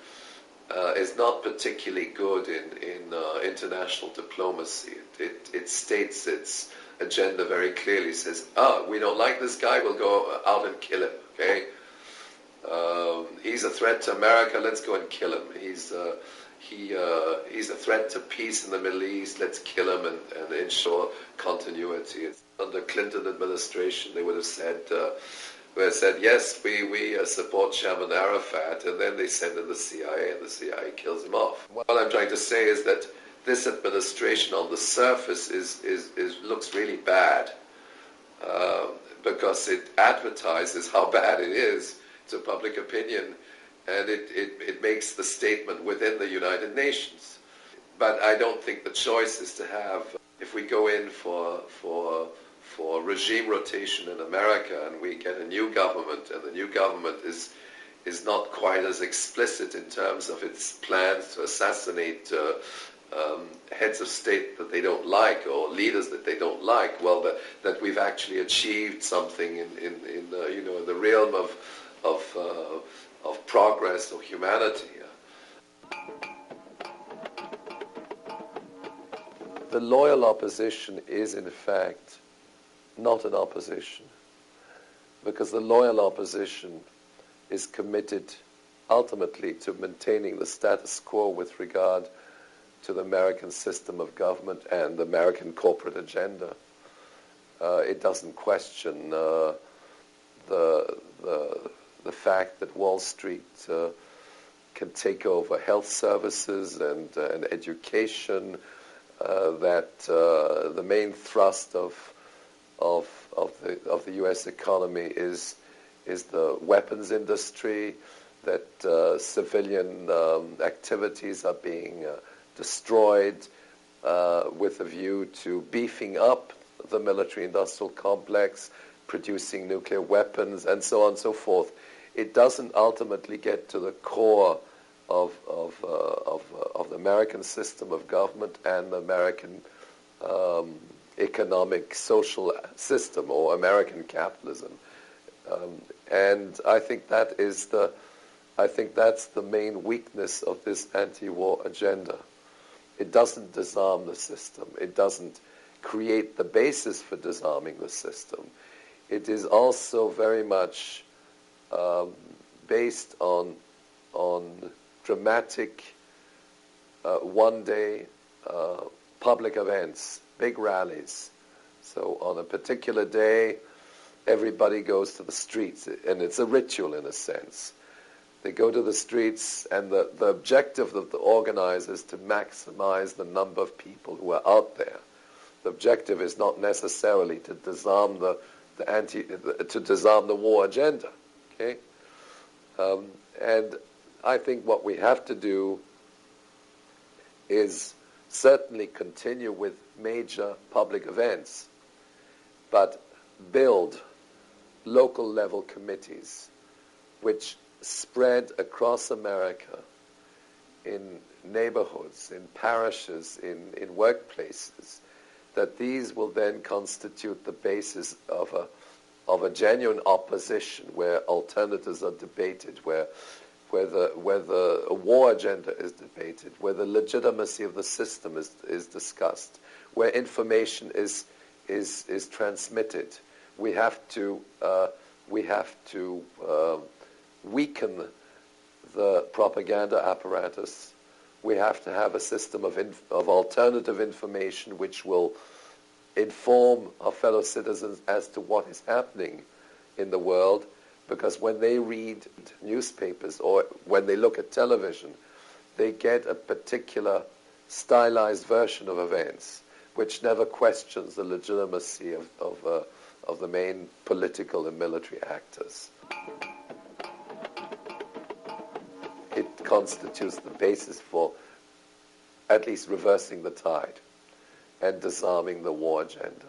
is not particularly good in international diplomacy. It states its agenda very clearly. It says, we don't like this guy, we'll go out and kill him. Okay, he's a threat to America, let's go and kill him. He's a threat to peace in the Middle East, let's kill him and ensure continuity. Under Clinton administration, they would have said, yes, we support Chairman Arafat, and then they send in the CIA, and the CIA kills him off. What I'm trying to say is that this administration on the surface looks really bad, because it advertises how bad it is to public opinion, and it makes the statement within the United Nations. But I don't think the choice is to have, if we go in for regime rotation in America and we get a new government, and the new government is not quite as explicit in terms of its plans to assassinate heads of state that they don't like or leaders that they don't like, well, that we've actually achieved something in the realm of progress or humanity. The loyal opposition is in fact not an opposition, because the loyal opposition is committed ultimately to maintaining the status quo with regard to the American system of government and the American corporate agenda. It doesn't question the fact that Wall Street can take over health services and education, that the main thrust of the U.S. economy is the weapons industry, that civilian activities are being destroyed with a view to beefing up the military-industrial complex, producing nuclear weapons, and so on and so forth. It doesn't ultimately get to the core of the American system of government and the American economic social system, or American capitalism. And I think that's the main weakness of this anti-war agenda. It doesn't disarm the system. It doesn't create the basis for disarming the system. It is also very much based on dramatic one-day public events, big rallies. So on a particular day, everybody goes to the streets, and it's a ritual in a sense. They go to the streets, and the objective of the organizers is to maximize the number of people who are out there. The objective is not necessarily to disarm the to disarm the war agenda. Okay, and I think what we have to do is certainly continue with major public events, but build local level committees which spread across America in neighborhoods, in parishes, in workplaces, that these will then constitute the basis of a genuine opposition where alternatives are debated, where the war agenda is debated, where the legitimacy of the system is discussed, where information is transmitted. We have to weaken the propaganda apparatus. We have to have a system of alternative information which will inform our fellow citizens as to what is happening in the world, because when they read newspapers or when they look at television, they get a particular stylized version of events which never questions the legitimacy of the main political and military actors. It constitutes the basis for at least reversing the tide and disarming the war agenda.